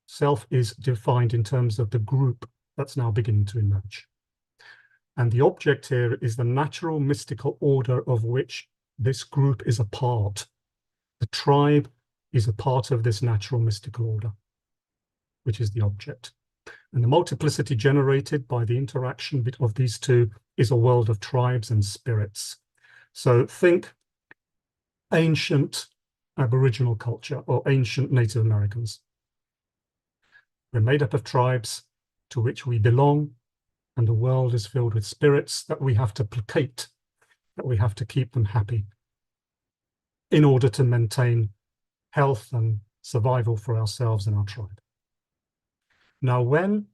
Self is defined in terms of the group that's now beginning to emerge. And the object here is the natural mystical order of which this group is a part. The tribe is a part of this natural mystical order, which is the object. And the multiplicity generated by the interaction of these two is a world of tribes and spirits. So think ancient Aboriginal culture or ancient Native Americans. We're made up of tribes to which we belong, and the world is filled with spirits that we have to placate, that we have to keep them happy in order to maintain health and survival for ourselves and our tribe. Now, when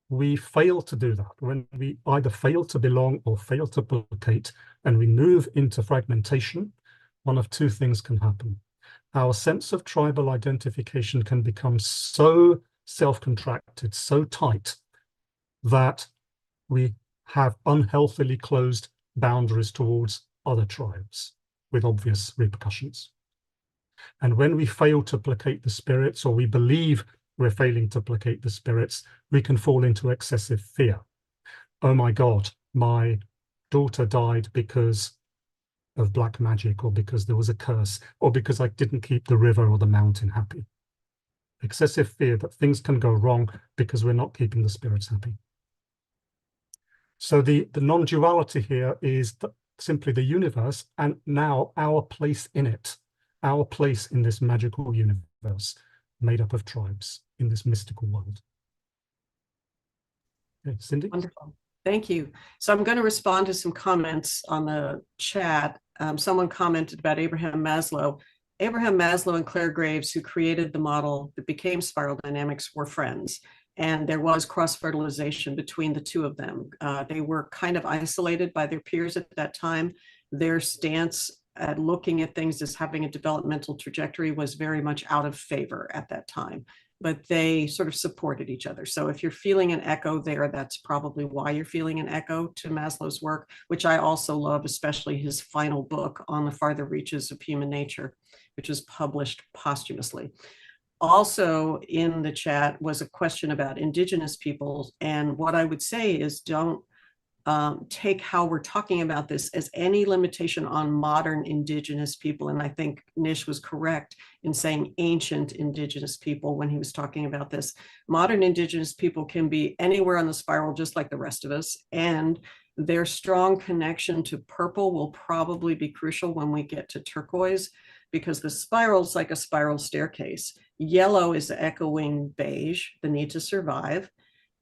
we fail to do that, when we either fail to belong or fail to placate, and we move into fragmentation, one of 2 things can happen. Our sense of tribal identification can become so self-contracted, so tight, that we have unhealthily closed boundaries towards other tribes with obvious repercussions. And when we fail to placate the spirits, or we believe we're failing to placate the spirits, we can fall into excessive fear. Oh my God, my daughter died because of black magic, or because there was a curse, or because I didn't keep the river or the mountain happy. Excessive fear that things can go wrong because we're not keeping the spirits happy. So the non-duality here is simply the universe, and now our place in it, our place in this magical universe made up of tribes in this mystical world. Okay, Cindy? Wonderful. Thank you. So I'm going to respond to some comments on the chat. Someone commented about Abraham Maslow. Abraham Maslow and Clare Graves, who created the model that became spiral dynamics, were friends. And there was cross-fertilization between the 2 of them. They were kind of isolated by their peers at that time. Their stance at looking at things as having a developmental trajectory was very much out of favor at that time, but they sort of supported each other. So if you're feeling an echo there, that's probably why you're feeling an echo to Maslow's work, which I also love, especially his final book on the farther reaches of human nature, which was published posthumously. Also in the chat was a question about Indigenous peoples. And what I would say is don't take how we're talking about this as any limitation on modern Indigenous people. And I think Nish was correct in saying ancient Indigenous people when he was talking about this. Modern Indigenous people can be anywhere on the spiral, just like the rest of us. And their strong connection to purple will probably be crucial when we get to turquoise. because the spiral is like a spiral staircase. Yellow is echoing beige, the need to survive,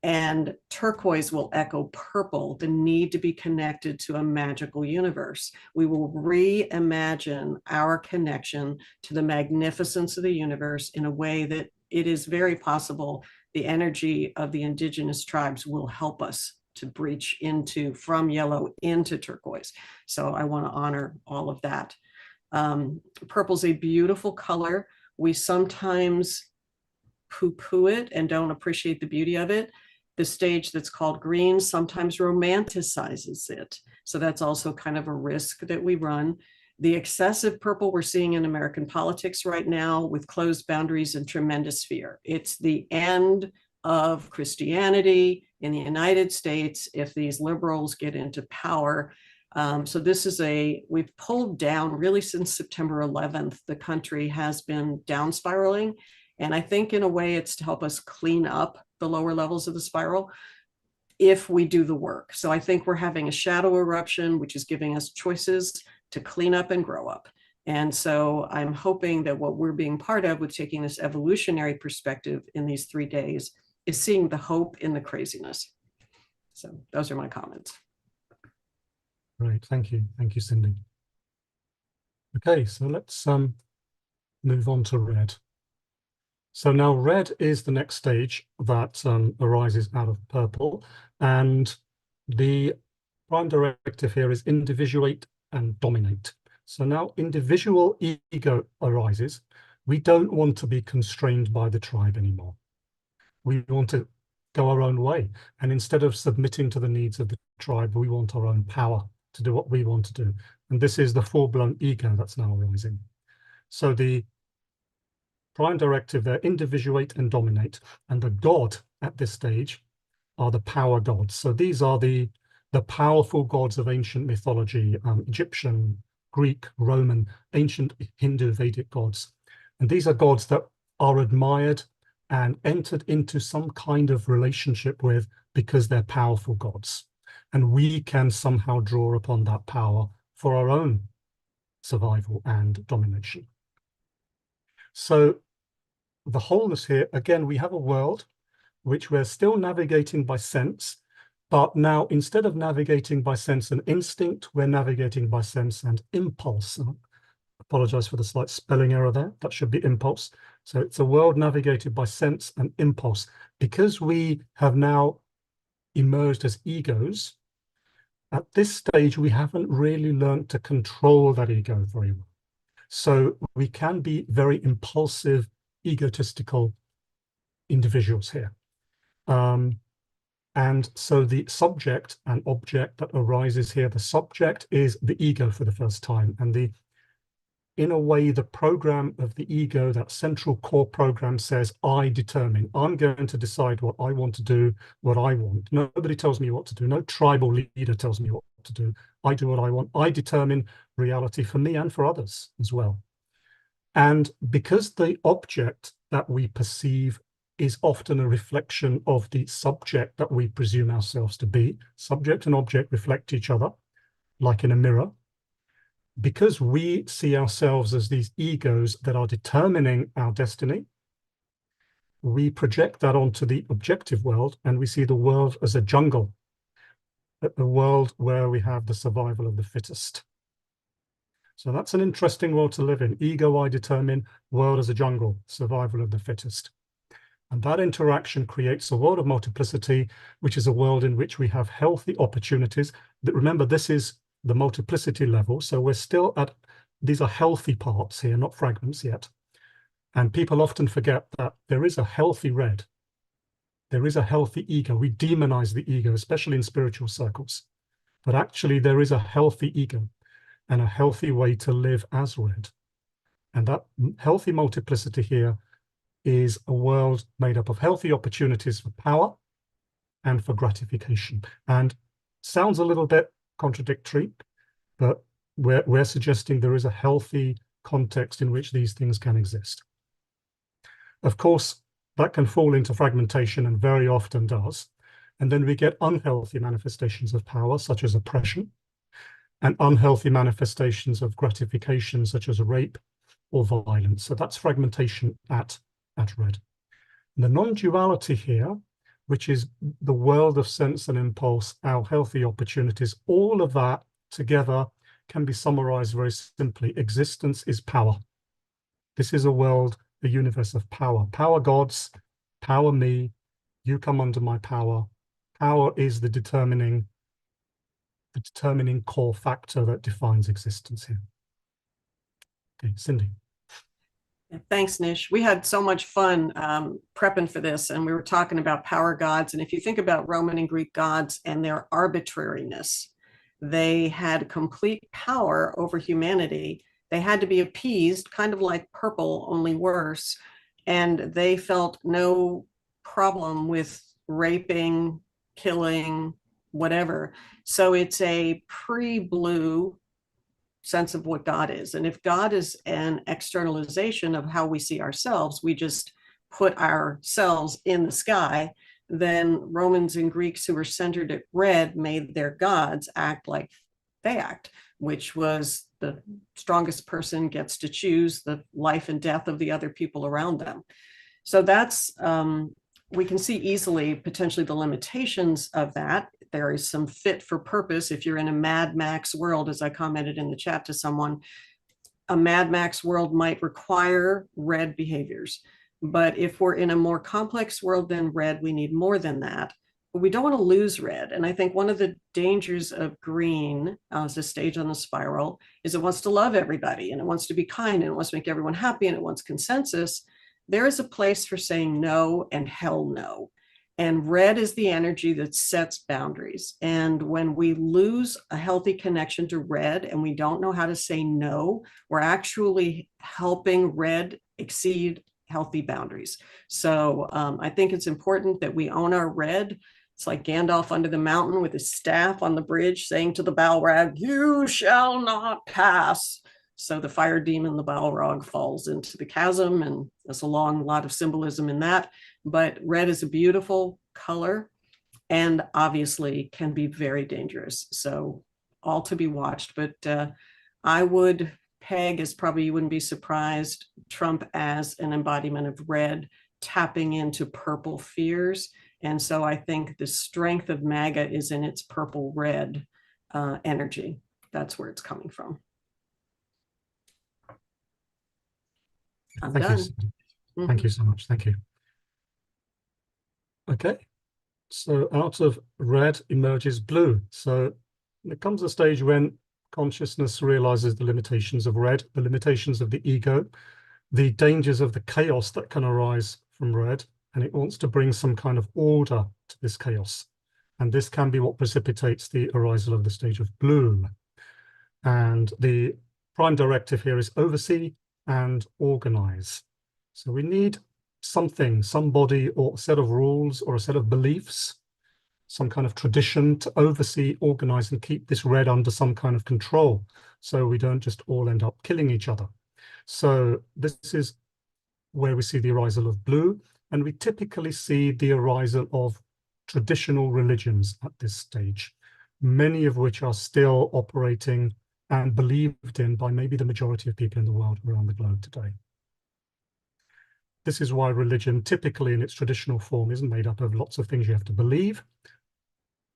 and turquoise will echo purple, the need to be connected to a magical universe. We will reimagine our connection to the magnificence of the universe in a way that it is very possible the energy of the indigenous tribes will help us to breach into from yellow into turquoise. So I want to honor all of that. Purple's a beautiful color. We sometimes poo-poo it and don't appreciate the beauty of it. The stage that's called green sometimes romanticizes it. So that's also kind of a risk that we run. The excessive purple we're seeing in American politics right now with closed boundaries and tremendous fear. It's the end of Christianity in the United States if these liberals get into power. So this is we've pulled down really since September 11th, the country has been down spiraling. And I think in a way it's to help us clean up the lower levels of the spiral if we do the work. So I think we're having a shadow eruption, which is giving us choices to clean up and grow up. And so I'm hoping that what we're being part of with taking this evolutionary perspective in these 3 days is seeing the hope in the craziness. So those are my comments. Great, thank you. Thank you, Cindy. Okay, so let's move on to red. So now red is the next stage that arises out of purple. And the prime directive here is individuate and dominate. So now individual ego arises. We don't want to be constrained by the tribe anymore. We want to go our own way. And instead of submitting to the needs of the tribe, we want our own power to do what we want to do. And this is the full-blown ego that's now arising. So the prime directive there, individuate and dominate. And the god at this stage are the power gods. So these are the powerful gods of ancient mythology, Egyptian, Greek, Roman, ancient Hindu, Vedic gods. And these are gods that are admired and entered into some kind of relationship with because they're powerful gods. And we can somehow draw upon that power for our own survival and domination. So the wholeness here, again, we have a world which we're still navigating by sense, but now instead of navigating by sense and instinct, we're navigating by sense and impulse. I apologize for the slight spelling error there. That should be impulse. So it's a world navigated by sense and impulse. Because we have now emerged as egos, at this stage, we haven't really learned to control that ego very well. So we can be very impulsive, egotistical individuals here. And so the subject and object that arises here, the subject is the ego for the first time. And in a way, the program of the ego, that central core program says, I determine. I'm going to decide what I want to do, what I want. Nobody tells me what to do. No tribal leader tells me what to do. I do what I want. I determine reality for me and for others as well. And because the object that we perceive is often a reflection of the subject that we presume ourselves to be, subject and object reflect each other, like in a mirror. Because we see ourselves as these egos that are determining our destiny, we project that onto the objective world, and we see the world as a jungle, a world where we have the survival of the fittest. So that's an interesting world to live in. Ego, I determine, world as a jungle, survival of the fittest. And that interaction creates a world of multiplicity, which is a world in which we have healthy opportunities. That, remember, this is the multiplicity level. So we're still at, these are healthy parts here, not fragments yet. And people often forget that there is a healthy red. There is a healthy ego. We demonize the ego, especially in spiritual circles. But actually there is a healthy ego and a healthy way to live as red. And that healthy multiplicity here is a world made up of healthy opportunities for power and for gratification. And sounds a little bit contradictory, but we're suggesting there is a healthy context in which these things can exist. Of course, that can fall into fragmentation and very often does. And then we get unhealthy manifestations of power, such as oppression, and unhealthy manifestations of gratification, such as rape or violence. So that's fragmentation at red. And the non-duality here, which is the world of sense and impulse, our healthy opportunities, all of that together can be summarized very simply. Existence is power. This is a world, a universe of power. Power gods, power me, you come under my power. Power is the determining core factor that defines existence here. Okay, Cindy. Yeah, thanks, Nish. We had so much fun prepping for this, and we were talking about power gods. And if you think about Roman and Greek gods and their arbitrariness, they had complete power over humanity. They had to be appeased, kind of like purple, only worse. And they felt no problem with raping, killing, whatever. So it's a pre-blue sense of what God is. And if God is an externalization of how we see ourselves, we just put ourselves in the sky, then Romans and Greeks who were centered at red made their gods act like they act, which was the strongest person gets to choose the life and death of the other people around them. So that's, we can see easily potentially the limitations of that. There is some fit for purpose. If you're in a Mad Max world, as I commented in the chat to someone, a Mad Max world might require red behaviors. But if we're in a more complex world than red, we need more than that. But we don't want to lose red. And I think one of the dangers of green as a stage on the spiral is it wants to love everybody, and it wants to be kind, and it wants to make everyone happy, and it wants consensus. There is a place for saying no and hell no. And red is the energy that sets boundaries. And when we lose a healthy connection to red and we don't know how to say no, we're actually helping red exceed healthy boundaries. So I think it's important that we own our red. It's like Gandalf under the mountain with his staff on the bridge saying to the Balrog, "You shall not pass." So the fire demon, the Balrog, falls into the chasm, and there's a lot of symbolism in that. But red is a beautiful color and obviously can be very dangerous. So all to be watched. But I would peg, as probably you wouldn't be surprised, Trump as an embodiment of red, tapping into purple fears. And so I think the strength of MAGA is in its purple red energy. That's where it's coming from. I'm done. Thank you so much. Thank you. Okay, so out of red emerges blue. So there comes a stage when consciousness realizes the limitations of red, the limitations of the ego, the dangers of the chaos that can arise from red, and it wants to bring some kind of order to this chaos. And this can be what precipitates the arisal of the stage of blue. And the prime directive here is oversee and organize. So we need something, somebody, or a set of rules or a set of beliefs, some kind of tradition to oversee, organize, and keep this red under some kind of control, so we don't just all end up killing each other. So this is where we see the arisal of blue, and we typically see the arisal of traditional religions at this stage, many of which are still operating and believed in by maybe the majority of people in the world around the globe today. This is why religion, typically in its traditional form, isn't made up of lots of things you have to believe,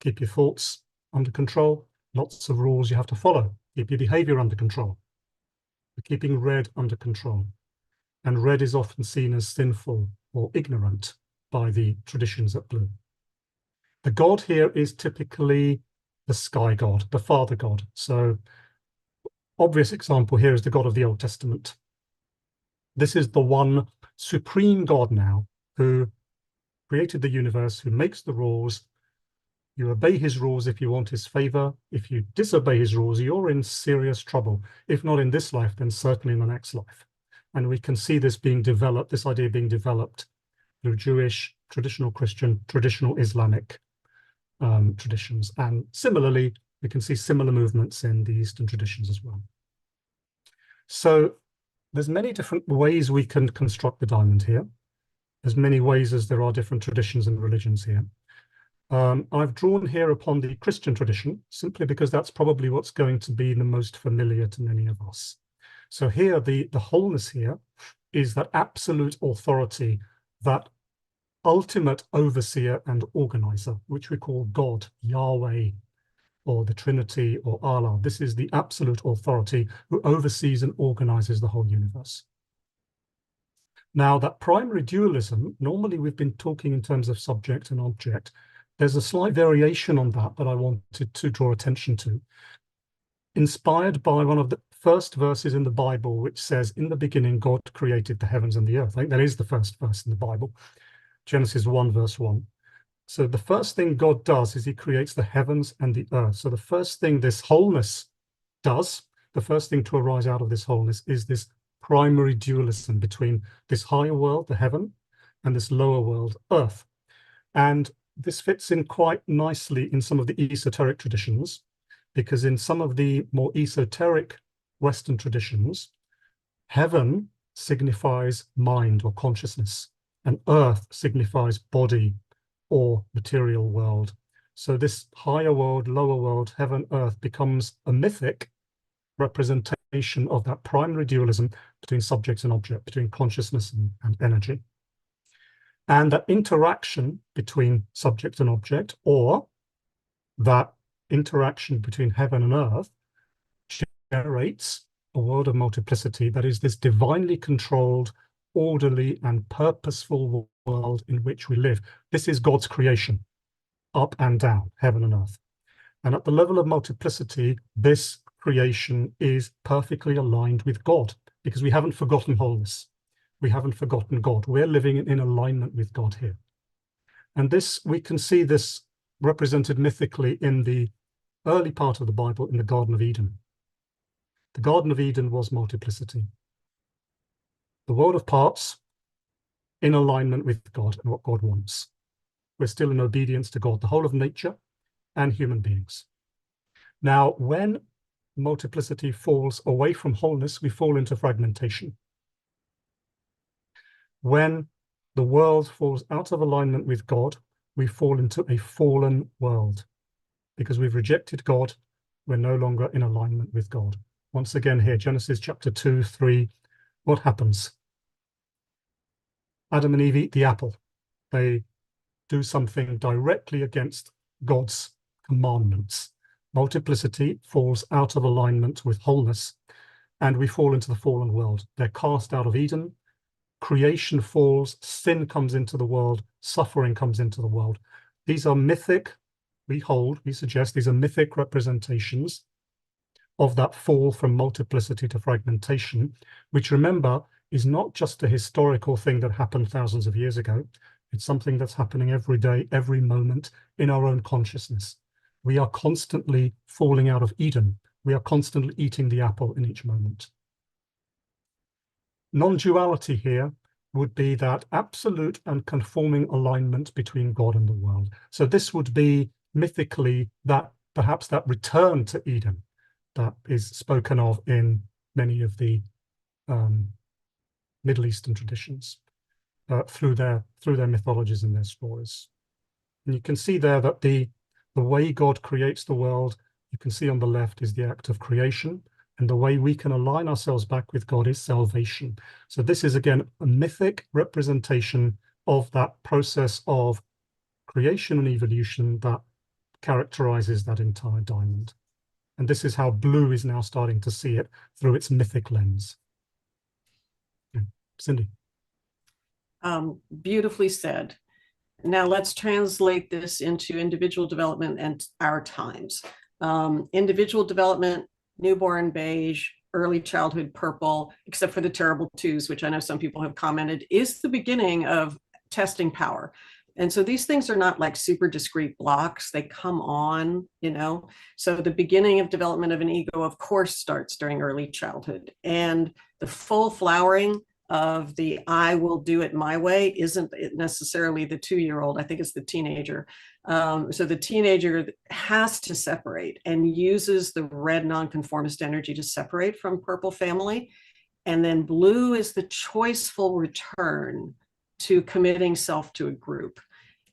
keep your thoughts under control, lots of rules you have to follow, keep your behavior under control. We're keeping red under control. And red is often seen as sinful or ignorant by the traditions at blue. The god here is typically the sky god, the father god. So obvious example here is the God of the Old Testament. This is the one supreme God now who created the universe, who makes the rules. You obey his rules if you want his favor. If you disobey his rules, you're in serious trouble. If not in this life, then certainly in the next life. And we can see this being developed, this idea being developed through Jewish, traditional Christian, traditional Islamic traditions. And similarly, we can see similar movements in the Eastern traditions as well. So there's many different ways we can construct the diamond here. There's many ways as there are different traditions and religions here. I've drawn here upon the Christian tradition, simply because that's probably what's going to be the most familiar to many of us. So here, the wholeness here is that absolute authority, that ultimate overseer and organizer, which we call God, Yahweh, or the Trinity, or Allah. This is the absolute authority who oversees and organizes the whole universe. Now, that primary dualism, normally we've been talking in terms of subject and object. There's a slight variation on that I wanted to draw attention to, inspired by one of the first verses in the Bible, which says, in the beginning, God created the heavens and the earth. I think that is the first verse in the Bible, Genesis 1, verse 1. So the first thing God does is he creates the heavens and the earth. So the first thing this wholeness does, the first thing to arise out of this wholeness is this primary dualism between this higher world, the heaven, and this lower world, earth. And this fits in quite nicely in some of the esoteric traditions, because in some of the more esoteric Western traditions, heaven signifies mind or consciousness, and earth signifies body or material world. So this higher world, lower world, heaven, earth becomes a mythic representation of that primary dualism between subject and object, between consciousness and energy. And that interaction between subject and object, or that interaction between heaven and earth, generates a world of multiplicity that is this divinely controlled, orderly, and purposeful world in which we live. This is God's creation, up and down, heaven and earth. And at the level of multiplicity, this creation is perfectly aligned with God, because we haven't forgotten wholeness. We haven't forgotten God. We're living in alignment with God here. And this, we can see this represented mythically in the early part of the Bible, in the Garden of Eden. The Garden of Eden was multiplicity. The world of parts in alignment with God and what God wants. We're still in obedience to God, the whole of nature and human beings. Now, when multiplicity falls away from wholeness, we fall into fragmentation. When the world falls out of alignment with God, we fall into a fallen world. Because we've rejected God, we're no longer in alignment with God. Once again here, Genesis chapter 2, 3, what happens? Adam and Eve eat the apple. They do something directly against God's commandments. Multiplicity falls out of alignment with wholeness, and we fall into the fallen world. They're cast out of Eden. Creation falls, sin comes into the world, suffering comes into the world. These are mythic, we suggest these are mythic representations of that fall from multiplicity to fragmentation, which, remember, is not just a historical thing that happened thousands of years ago. It's something that's happening every day, every moment in our own consciousness. We are constantly falling out of Eden. We are constantly eating the apple in each moment. Non-duality here would be that absolute and conforming alignment between God and the world. So this would be mythically that perhaps that return to Eden that is spoken of in many of the Middle Eastern traditions through their mythologies and their stories. And you can see there that the way God creates the world, you can see on the left, is the act of creation. And the way we can align ourselves back with God is salvation. So this is, again, a mythic representation of that process of creation and evolution that characterizes that entire diamond. And this is how blue is now starting to see it through its mythic lens. Cindy. Beautifully said. Now let's translate this into individual development and our times. Individual development, newborn beige, early childhood purple, except for the terrible twos, which I know some people have commented, is the beginning of testing power. And so these things are not like super discrete blocks. They come on, So the beginning of development of an ego, of course, starts during early childhood. And the full flowering of the I will do it my way isn't necessarily the 2-year-old. I think it's the teenager. So the teenager has to separate and uses the red nonconformist energy to separate from purple family. And then blue is the choiceful return to committing self to a group.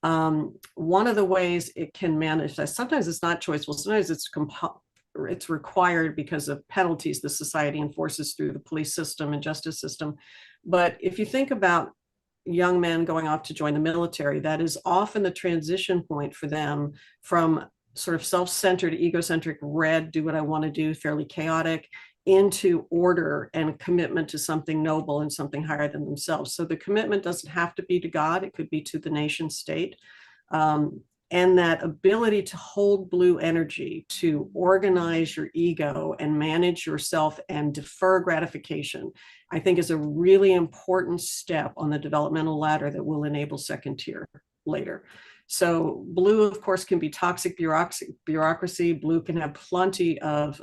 One of the ways it can manifest, sometimes it's not choiceful, sometimes it's it's required because of penalties the society enforces through the police system and justice system. But if you think about young men going off to join the military, that is often the transition point for them from sort of self-centered, egocentric, red, do what I want to do, fairly chaotic, into order and commitment to something noble and something higher than themselves. So the commitment doesn't have to be to God, it could be to the nation state. And that ability to hold blue energy, to organize your ego and manage yourself and defer gratification, I think is a really important step on the developmental ladder that will enable second tier later. So blue, of course, can be toxic bureaucracy. Blue can have plenty of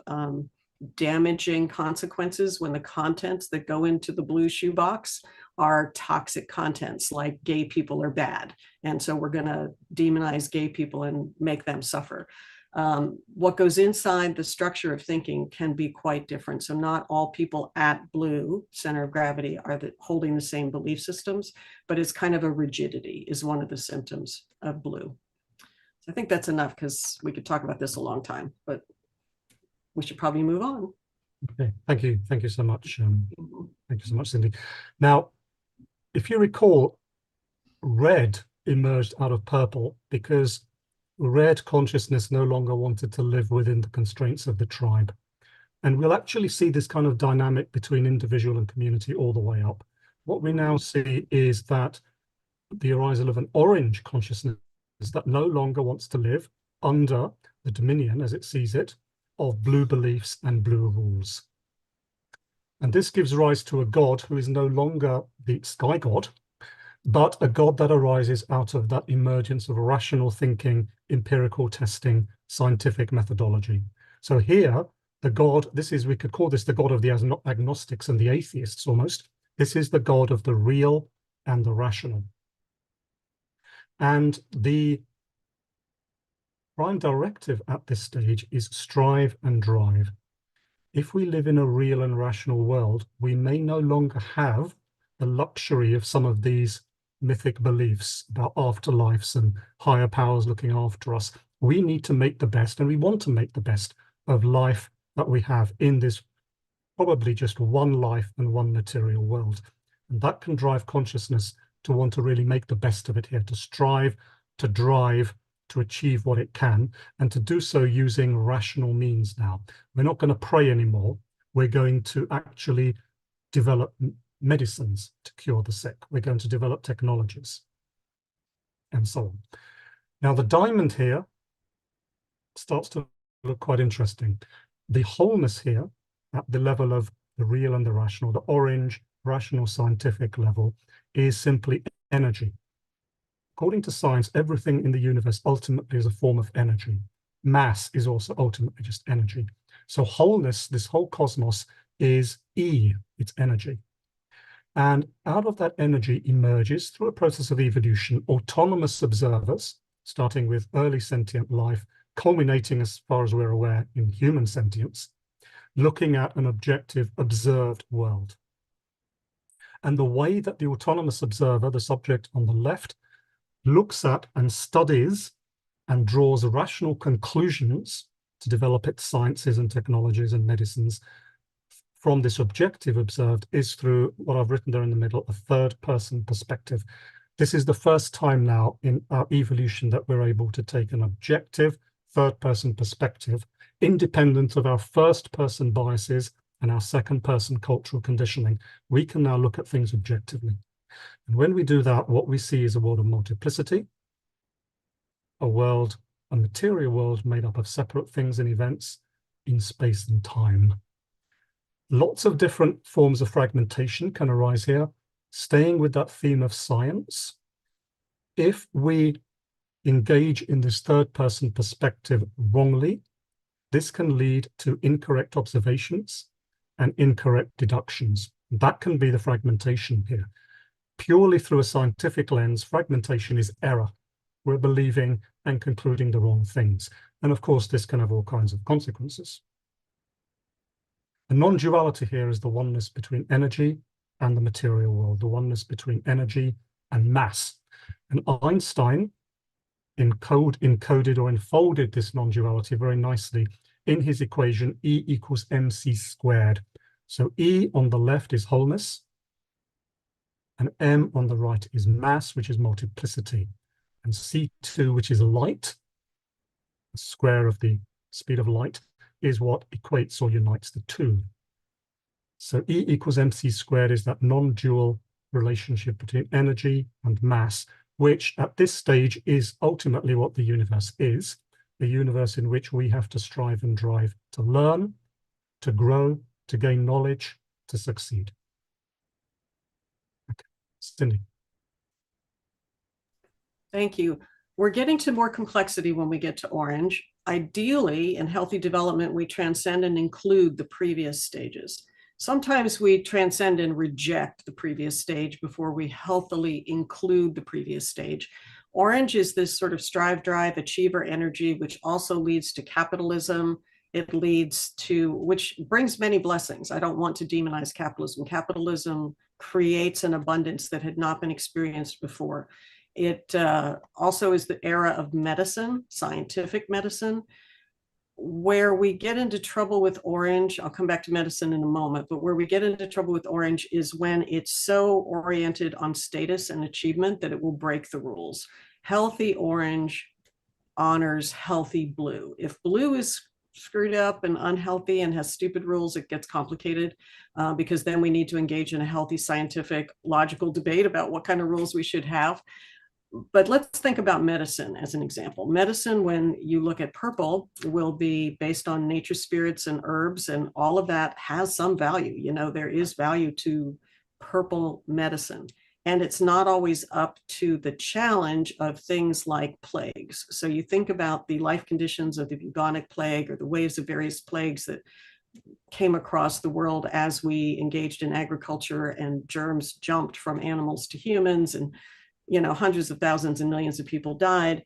damaging consequences when the contents that go into the blue shoebox are toxic contents, like gay people are bad. And so we're going to demonize gay people and make them suffer. What goes inside the structure of thinking can be quite different. So not all people at blue, center of gravity, are holding the same belief systems, but it's kind of a rigidity is one of the symptoms of blue. So I think that's enough because we could talk about this a long time, but we should probably move on. Okay, thank you so much. Thank you so much, Cindy. Now, if you recall, red emerged out of purple because red consciousness no longer wanted to live within the constraints of the tribe. And we'll actually see this kind of dynamic between individual and community all the way up. What we now see is that the arisal of an orange consciousness that no longer wants to live under the dominion, as it sees it, of blue beliefs and blue rules. And this gives rise to a god who is no longer the sky god, but a god that arises out of that emergence of rational thinking, empirical testing, scientific methodology. So here, the god, we could call this the god of the agnostics and the atheists almost. This is the god of the real and the rational. And the prime directive at this stage is strive and drive. If we live in a real and rational world, we may no longer have the luxury of some of these mythic beliefs about afterlives and higher powers looking after us. We need to make the best, and we want to make the best of life that we have in this probably just one life and one material world. And that can drive consciousness to want to really make the best of it here, to strive, to drive, to achieve what it can, and to do so using rational means now. We're not going to pray anymore. We're going to actually develop medicines to cure the sick. We're going to develop technologies, and so on. Now, the diamond here starts to look quite interesting. The wholeness here at the level of the real and the rational, the orange, rational, scientific level, is simply energy. According to science, everything in the universe ultimately is a form of energy. Mass is also ultimately just energy. So wholeness, this whole cosmos, is E, it's energy. And out of that energy emerges, through a process of evolution, autonomous observers, starting with early sentient life, culminating, as far as we're aware, in human sentience, looking at an objective, observed world. And the way that the autonomous observer, the subject on the left, looks at and studies and draws rational conclusions to develop its sciences and technologies and medicines from this objective observed is through what I've written there in the middle, a third-person perspective. This is the first time now in our evolution that we're able to take an objective third-person perspective, independent of our first-person biases and our second-person cultural conditioning. We can now look at things objectively. And when we do that, what we see is a world of multiplicity, a world, a material world made up of separate things and events in space and time. Lots of different forms of fragmentation can arise here. Staying with that theme of science, if we engage in this third-person perspective wrongly, this can lead to incorrect observations and incorrect deductions. That can be the fragmentation here. Purely through a scientific lens, fragmentation is error. We're believing and concluding the wrong things. And of course, this can have all kinds of consequences. The non-duality here is the oneness between energy and the material world, the oneness between energy and mass. And Einstein encoded or enfolded this non-duality very nicely in his equation, E equals mc squared. So E on the left is wholeness, and M on the right is mass, which is multiplicity. And C2, which is light, the square of the speed of light, is what equates or unites the two. So E equals mc squared is that non-dual relationship between energy and mass, which at this stage is ultimately what the universe is, a universe in which we have to strive and drive to learn, to grow, to gain knowledge, to succeed. Okay. Cindy. Thank you. We're getting to more complexity when we get to orange. Ideally, in healthy development, we transcend and include the previous stages. Sometimes we transcend and reject the previous stage before we healthily include the previous stage. Orange is this sort of strive, drive, achiever energy, which also leads to capitalism. It leads to, which brings many blessings. I don't want to demonize capitalism. Capitalism creates an abundance that had not been experienced before. It also is the era of medicine, scientific medicine. Where we get into trouble with orange, I'll come back to medicine in a moment, but where we get into trouble with orange is when it's so oriented on status and achievement that it will break the rules. Healthy orange honors healthy blue. If blue is screwed up and unhealthy and has stupid rules, it gets complicated because then we need to engage in a healthy scientific, logical debate about what kind of rules we should have. But let's think about medicine as an example. Medicine, when you look at purple, will be based on nature spirits and herbs, and all of that has some value. You know, there is value to purple medicine. And it's not always up to the challenge of things like plagues. So you think about the life conditions of the bubonic plague or the waves of various plagues that came across the world as we engaged in agriculture and germs jumped from animals to humans, and you know, hundreds of thousands and millions of people died.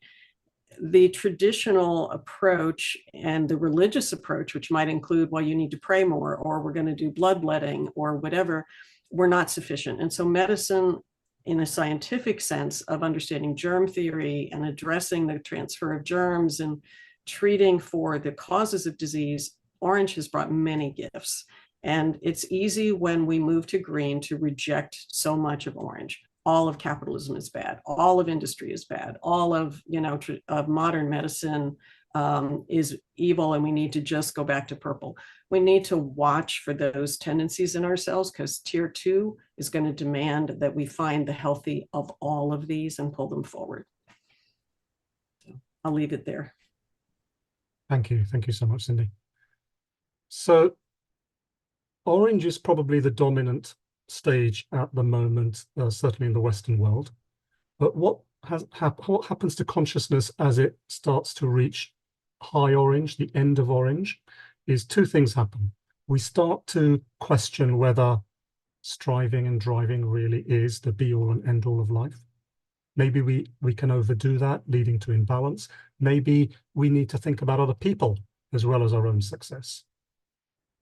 The traditional approach and the religious approach, which might include, well, you need to pray more, or we're going to do bloodletting or whatever, were not sufficient. And so medicine, in a scientific sense of understanding germ theory and addressing the transfer of germs and treating for the causes of disease, orange has brought many gifts. And it's easy when we move to green to reject so much of orange. All of capitalism is bad. All of industry is bad. All of, you know, of modern medicine is evil, and we need to just go back to purple. We need to watch for those tendencies in ourselves, because tier 2 is going to demand that we find the healthy of all of these and pull them forward. So I'll leave it there. Thank you. Thank you so much, Cindy. So orange is probably the dominant stage at the moment, certainly in the Western world. But what happens to consciousness as it starts to reach high orange, the end of orange, is two things happen. We start to question whether striving and driving really is the be-all and end-all of life. Maybe we can overdo that, leading to imbalance. Maybe we need to think about other people as well as our own success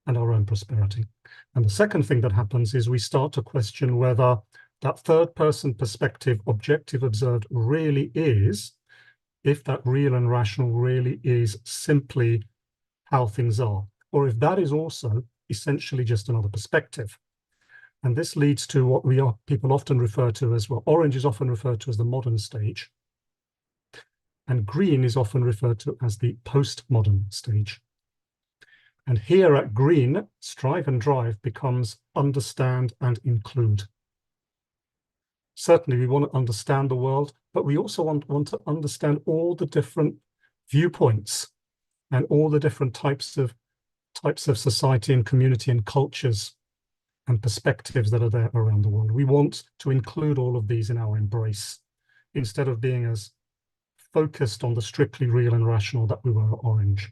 and our own prosperity. And the second thing that happens is we start to question whether that third person perspective, objective observed, really is, if that real and rational really is simply how things are, or if that is also essentially just another perspective. And this leads to what people often refer to as, well, orange is often referred to as the modern stage, and green is often referred to as the postmodern stage. And here at green, strive and drive becomes understand and include. Certainly we want to understand the world, but we also want to understand all the different viewpoints and all the different types of society and community and cultures and perspectives that are there around the world. We want to include all of these in our embrace, instead of being as focused on the strictly real and rational that we were at orange.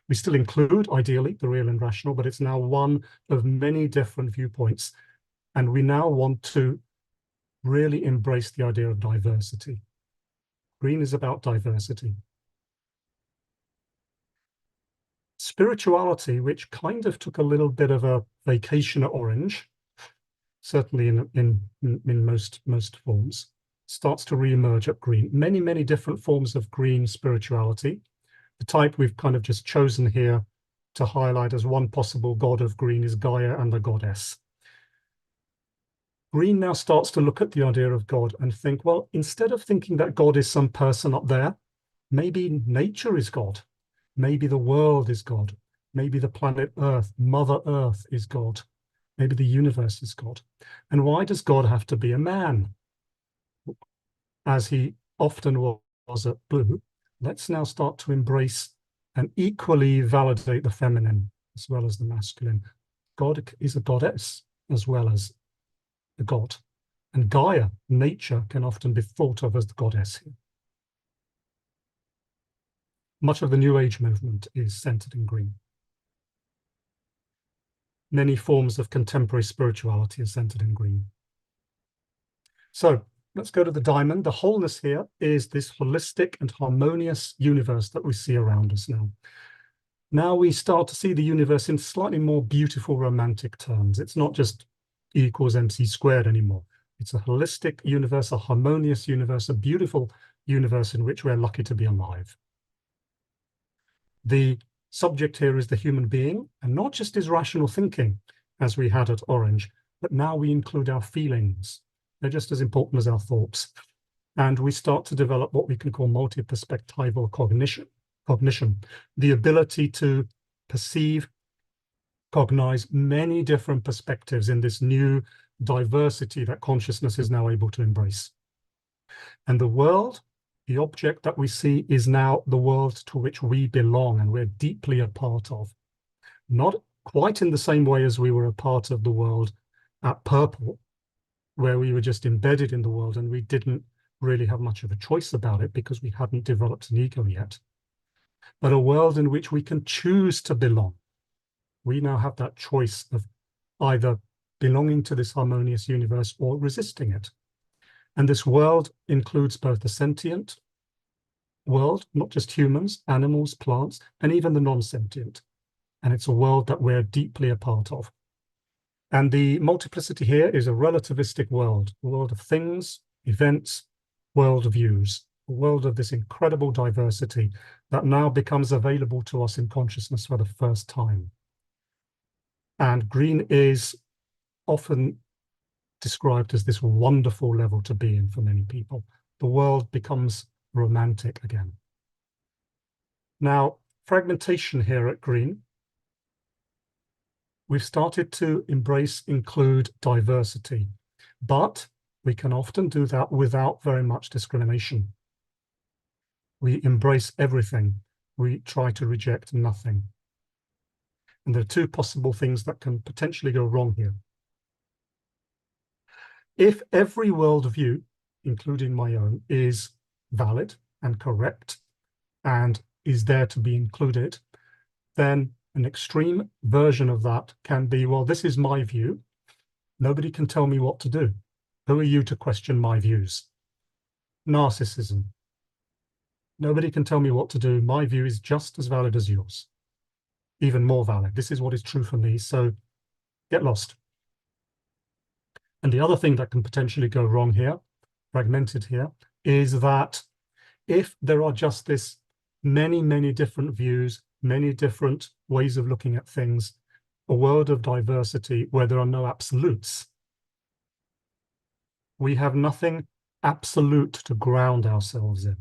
We still include, ideally, the real and rational, but it's now one of many different viewpoints. And we now want to really embrace the idea of diversity. Green is about diversity. Spirituality, which kind of took a little bit of a vacation at orange, certainly in most forms, starts to re-emerge at green. Many different forms of green spirituality. The type we've kind of just chosen here to highlight as one possible god of green is Gaia and the goddess. Green now starts to look at the idea of God and think, well, instead of thinking that God is some person up there, maybe nature is God. Maybe the world is God. Maybe the planet Earth, Mother Earth is God. Maybe the universe is God. And why does God have to be a man? As he often was at Blue, let's now start to embrace and equally validate the feminine as well as the masculine. God is a goddess as well as a god. And Gaia, nature, can often be thought of as the goddess here. Much of the New Age movement is centered in green. Many forms of contemporary spirituality are centered in green. So let's go to the diamond. The wholeness here is this holistic and harmonious universe that we see around us now. Now we start to see the universe in slightly more beautiful romantic terms. It's not just E equals MC squared anymore. It's a holistic universe, a harmonious universe, a beautiful universe in which we're lucky to be alive. The subject here is the human being, and not just his rational thinking, as we had at Orange, but now we include our feelings. They're just as important as our thoughts. And we start to develop what we can call multi-perspectival cognition, the ability to perceive, cognize many different perspectives in this new diversity that consciousness is now able to embrace. And the world, the object that we see, is now the world to which we belong and we're deeply a part of. Not quite in the same way as we were a part of the world at Purple, where we were just embedded in the world and we didn't really have much of a choice about it because we hadn't developed an ego yet. But a world in which we can choose to belong. We now have that choice of either belonging to this harmonious universe or resisting it. And this world includes both the sentient world, not just humans, animals, plants, and even the non-sentient. And it's a world that we're deeply a part of. And the multiplicity here is a relativistic world, a world of things, events, worldviews, a world of this incredible diversity that now becomes available to us in consciousness for the first time. And green is often described as this wonderful level to be in for many people. The world becomes romantic again. Now, fragmentation here at green, we've started to include diversity, but we can often do that without very much discrimination. We embrace everything. We try to reject nothing. And there are two possible things that can potentially go wrong here. If every worldview, including my own, is valid and correct and is there to be included, then an extreme version of that can be, well, this is my view. Nobody can tell me what to do. Who are you to question my views? Narcissism. Nobody can tell me what to do. My view is just as valid as yours. Even more valid. This is what is true for me, so get lost. And the other thing that can potentially go wrong here, fragmented here, is that if there are just this many different views, many different ways of looking at things, a world of diversity where there are no absolutes, we have nothing absolute to ground ourselves in.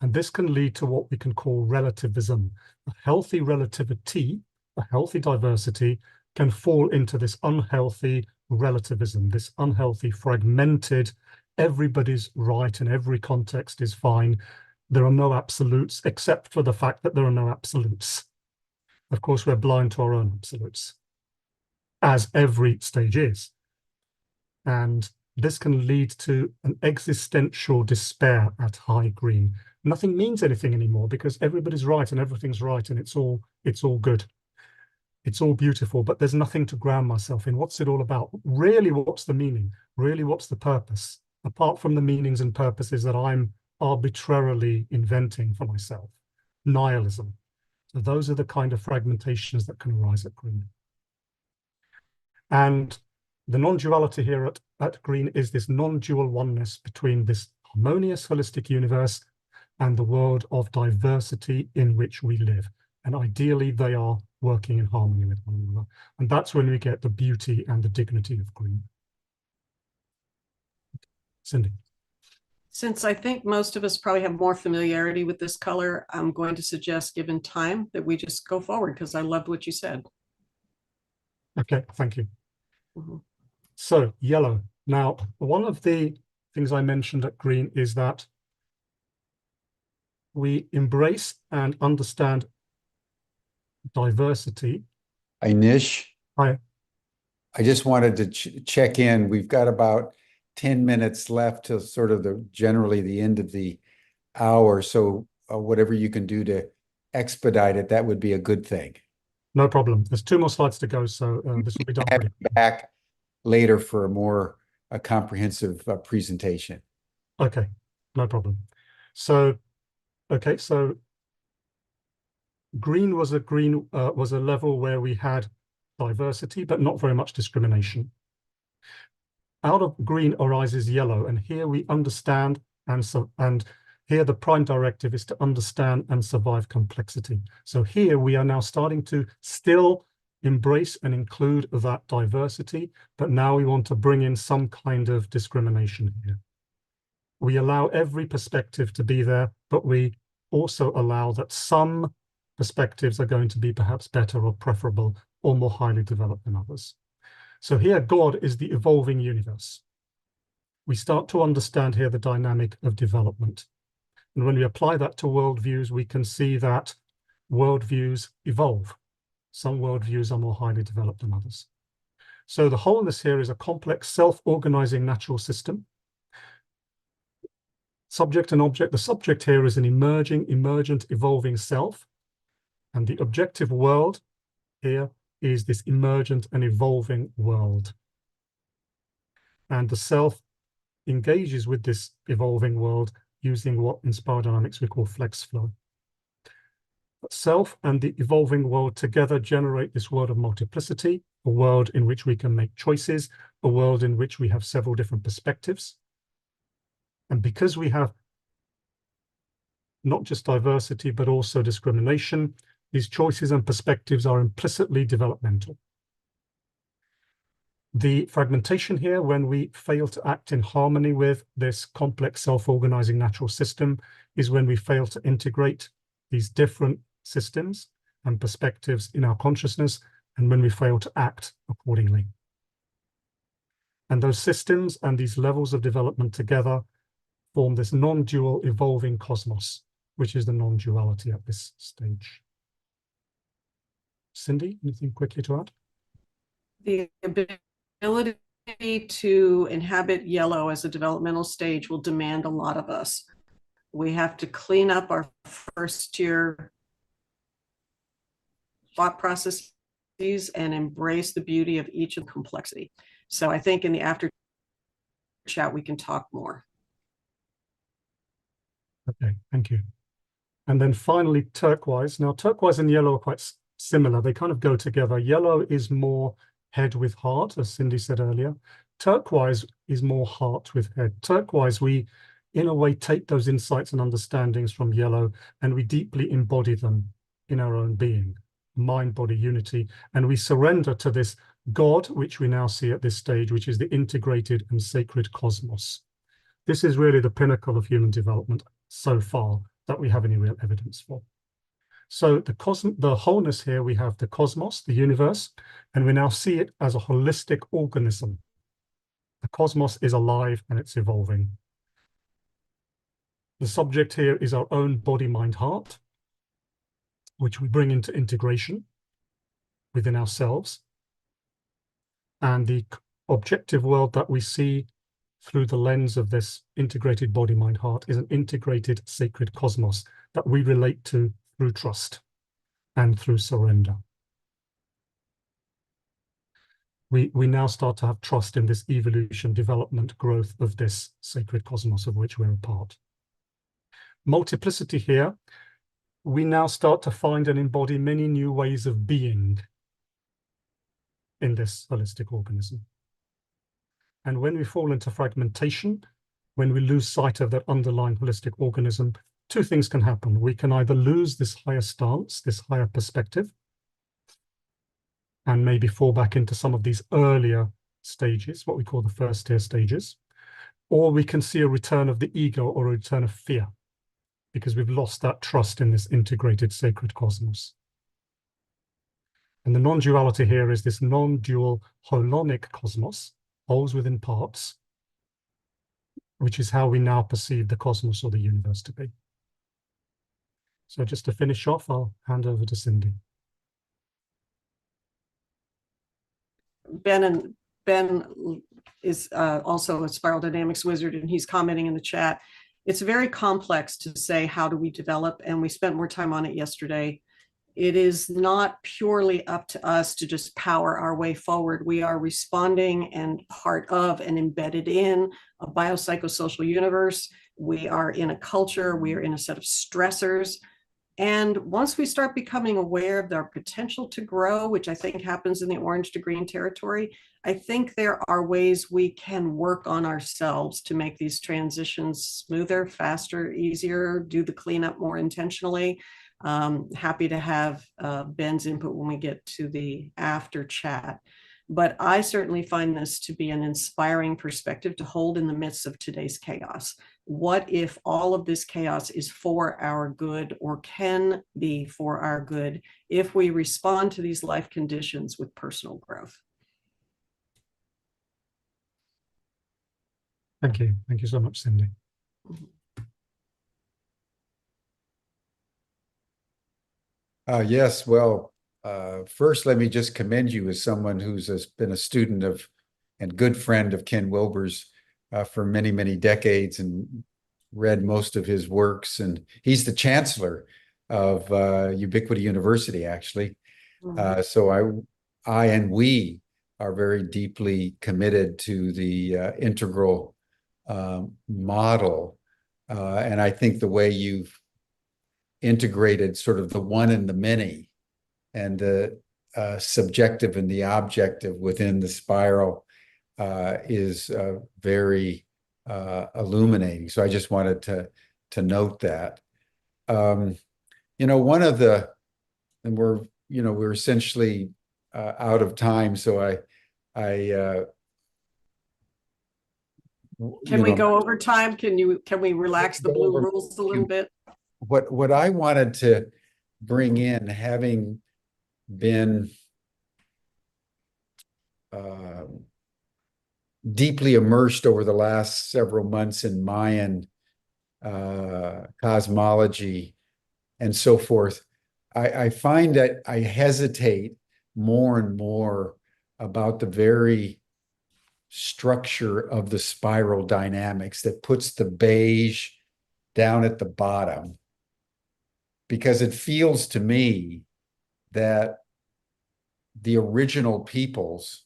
And this can lead to what we can call relativism. A healthy relativity, a healthy diversity, can fall into this unhealthy relativism, this unhealthy, fragmented, everybody's right in every context is fine. There are no absolutes, except for the fact that there are no absolutes. Of course, we're blind to our own absolutes, as every stage is. And this can lead to an existential despair at high green. Nothing means anything anymore because everybody's right and everything's right and it's all good. It's all beautiful, but there's nothing to ground myself in. What's it all about? Really, what's the meaning? Really, what's the purpose? Apart from the meanings and purposes that I'm arbitrarily inventing for myself. Nihilism. So those are the kind of fragmentations that can arise at green. And the non-duality here at green is this non-dual oneness between this harmonious holistic universe and the world of diversity in which we live. And ideally, they are working in harmony with one another. And that's when we get the beauty and the dignity of green. Cindy. Since I think most of us probably have more familiarity with this color, I'm going to suggest, given time, that we just go forward because I loved what you said. Okay, thank you. Mhm. So yellow. Now, one of the things I mentioned at green is that we embrace and understand diversity. Hi, Nish. Hi. I just wanted to check in. We've got about 10 minutes left till sort of generally the end of the hour. So whatever you can do to expedite it, that would be a good thing. No problem. There's 2 more slides to go, so this will be done pretty quick. Back later for a more comprehensive presentation. Okay, no problem. So, okay, so green was a level where we had diversity, but not very much discrimination. Out of green arises yellow, and here we understand and here the prime directive is to understand and survive complexity. So here we are now starting to still embrace and include that diversity, but now we want to bring in some kind of discrimination here. We allow every perspective to be there, but we also allow that some perspectives are going to be perhaps better or preferable or more highly developed than others. So here, God is the evolving universe. We start to understand here the dynamic of development. And when we apply that to worldviews, we can see that worldviews evolve. Some worldviews are more highly developed than others. So the wholeness here is a complex self-organizing natural system. Subject and object. The subject here is an emergent, evolving self. And the objective world here is this emergent and evolving world. And the self engages with this evolving world using what in spiral dynamics we call flex flow. Self and the evolving world together generate this world of multiplicity, a world in which we can make choices, a world in which we have several different perspectives. And because we have not just diversity, but also discrimination, these choices and perspectives are implicitly developmental. The fragmentation here, when we fail to act in harmony with this complex self-organizing natural system, is when we fail to integrate these different systems and perspectives in our consciousness, and when we fail to act accordingly. And those systems and these levels of development together form this non-dual evolving cosmos, which is the non-duality at this stage. Cindy, anything quickly to add? The ability to inhabit yellow as a developmental stage will demand a lot of us. We have to clean up our first year thought processes and embrace the beauty of each of the complexity. So I think in the after chat, we can talk more. Okay, thank you. And then finally, turquoise. Now, turquoise and yellow are quite similar. They kind of go together. Yellow is more head with heart, as Cindy said earlier. Turquoise is more heart with head. Turquoise, we, in a way, take those insights and understandings from yellow and we deeply embody them in our own being, mind-body unity. And we surrender to this God, which we now see at this stage, which is the integrated and sacred cosmos. This is really the pinnacle of human development so far that we have any real evidence for. So the wholeness here, we have the cosmos, the universe, and we now see it as a holistic organism. The cosmos is alive and it's evolving. The subject here is our own body, mind, heart, which we bring into integration within ourselves. And the objective world that we see through the lens of this integrated body, mind, heart is an integrated sacred cosmos that we relate to through trust and through surrender. We now start to have trust in this evolution, development, growth of this sacred cosmos of which we're a part. Multiplicity here, we now start to find and embody many new ways of being in this holistic organism. And when we fall into fragmentation, when we lose sight of that underlying holistic organism, two things can happen. We can either lose this higher stance, this higher perspective, and maybe fall back into some of these earlier stages, what we call the first tier stages, or we can see a return of the ego or a return of fear, because we've lost that trust in this integrated sacred cosmos. And the non-duality here is this non-dual holonic cosmos, wholes within parts, which is how we now perceive the cosmos or the universe to be. So just to finish off, I'll hand over to Cindy. Ben is also a spiral dynamics wizard, and he's commenting in the chat. It's very complex to say, how do we develop? And we spent more time on it yesterday. It is not purely up to us to just power our way forward. We are responding and part of and embedded in a biopsychosocial universe. We are in a culture, we are in a set of stressors. And once we start becoming aware of our potential to grow, which I think happens in the orange to green territory, I think there are ways we can work on ourselves to make these transitions smoother, faster, easier, do the cleanup more intentionally. Happy to have Ben's input when we get to the after chat. But I certainly find this to be an inspiring perspective to hold in the midst of today's chaos. What if all of this chaos is for our good, or can be for our good, if we respond to these life conditions with personal growth? Thank you. Thank you so much, Cindy. Yes, well, first, let me just commend you as someone who's been a student of and good friend of Ken Wilber's for many, many decades, and read most of his works. And he's the chancellor of Ubiquity University, actually. So I and we are very deeply committed to the integral model. And I think the way you've integrated sort of the one and the many, and the subjective and the objective within the spiral is very illuminating. So I just wanted to note that. You know, one of the, and we're essentially out of time, so can we go over time? Can we relax the blue rules a little bit? What I wanted to bring in, having been deeply immersed over the last several months in Mayan cosmology and so forth, I find that I hesitate more and more about the very structure of the spiral dynamics that puts the beige down at the bottom, because it feels to me that the original peoples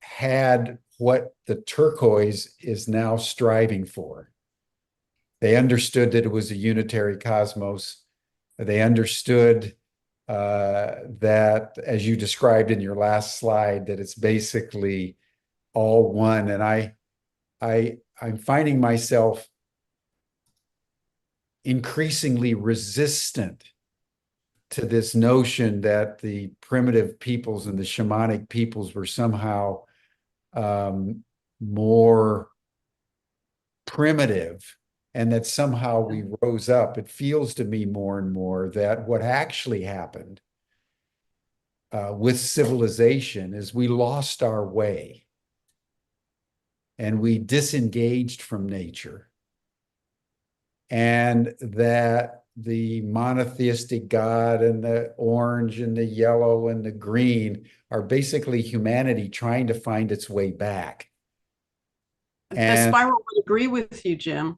had what the turquoise is now striving for. They understood that it was a unitary cosmos. They understood that, as you described in your last slide, that it's basically all one. And I'm finding myself increasingly resistant to this notion that the primitive peoples and the shamanic peoples were somehow more primitive, and that somehow we rose up. It feels to me more and more that what actually happened with civilization is we lost our way, and we disengaged from nature, and that the monotheistic God and the orange and the yellow and the green are basically humanity trying to find its way back. The spiral would agree with you, Jim.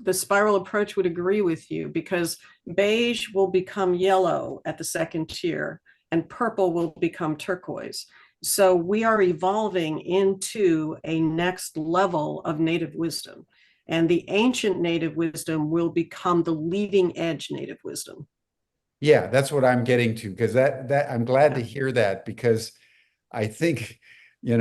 The spiral approach would agree with you, because beige will become yellow at the second tier and purple will become turquoise. So we are evolving into a next level of native wisdom. And the ancient native wisdom will become the leading edge native wisdom. Yeah, that's what I'm getting to, because that I'm glad to hear that, because I think, we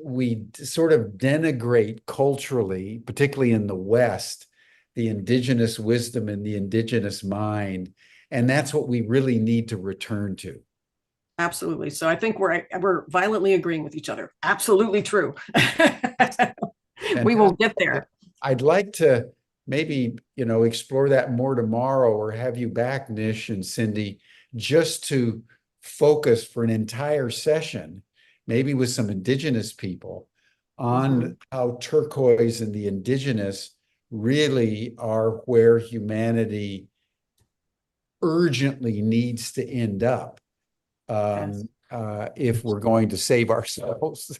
we sort of denigrate culturally, particularly in the West, the indigenous wisdom and the indigenous mind. And that's what we really need to return to. Absolutely. So I think we're violently agreeing with each other. Absolutely true. We will get there. I'd like to maybe, explore that more tomorrow, or have you back, Nish and Cindy, just to focus for an entire session, maybe with some indigenous people, on how turquoise and the indigenous really are where humanity urgently needs to end up. Yes. If we're going to save ourselves.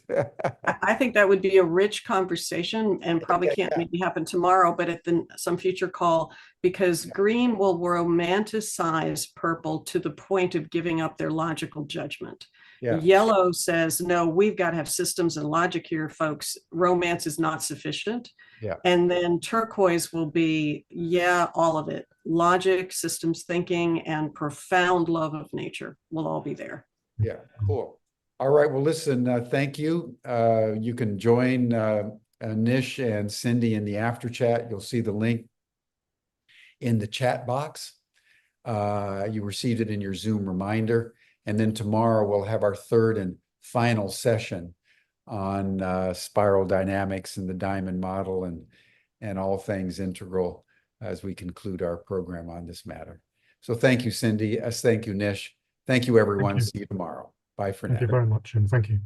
I think that would be a rich conversation, and probably can't maybe happen tomorrow, but at some future call, because green will romanticize purple to the point of giving up their logical judgment. Yeah. Yellow says, no, we've got to have systems and logic here, folks. Romance is not sufficient. Yeah. And then turquoise will be, yeah, all of it. Logic, systems thinking, and profound love of nature will all be there. Yeah, cool. All right, well, listen, thank you. You can join Nish and Cindy in the after chat. You'll see the link in the chat box. You received it in your Zoom reminder. And then tomorrow we'll have our third and final session on spiral dynamics and the diamond model, and all things integral, as we conclude our program on this matter. So thank you, Cindy. Thank you, Nish. Thank you, everyone. Thank you. See you tomorrow. Bye for now. Thank you very much, and thank you.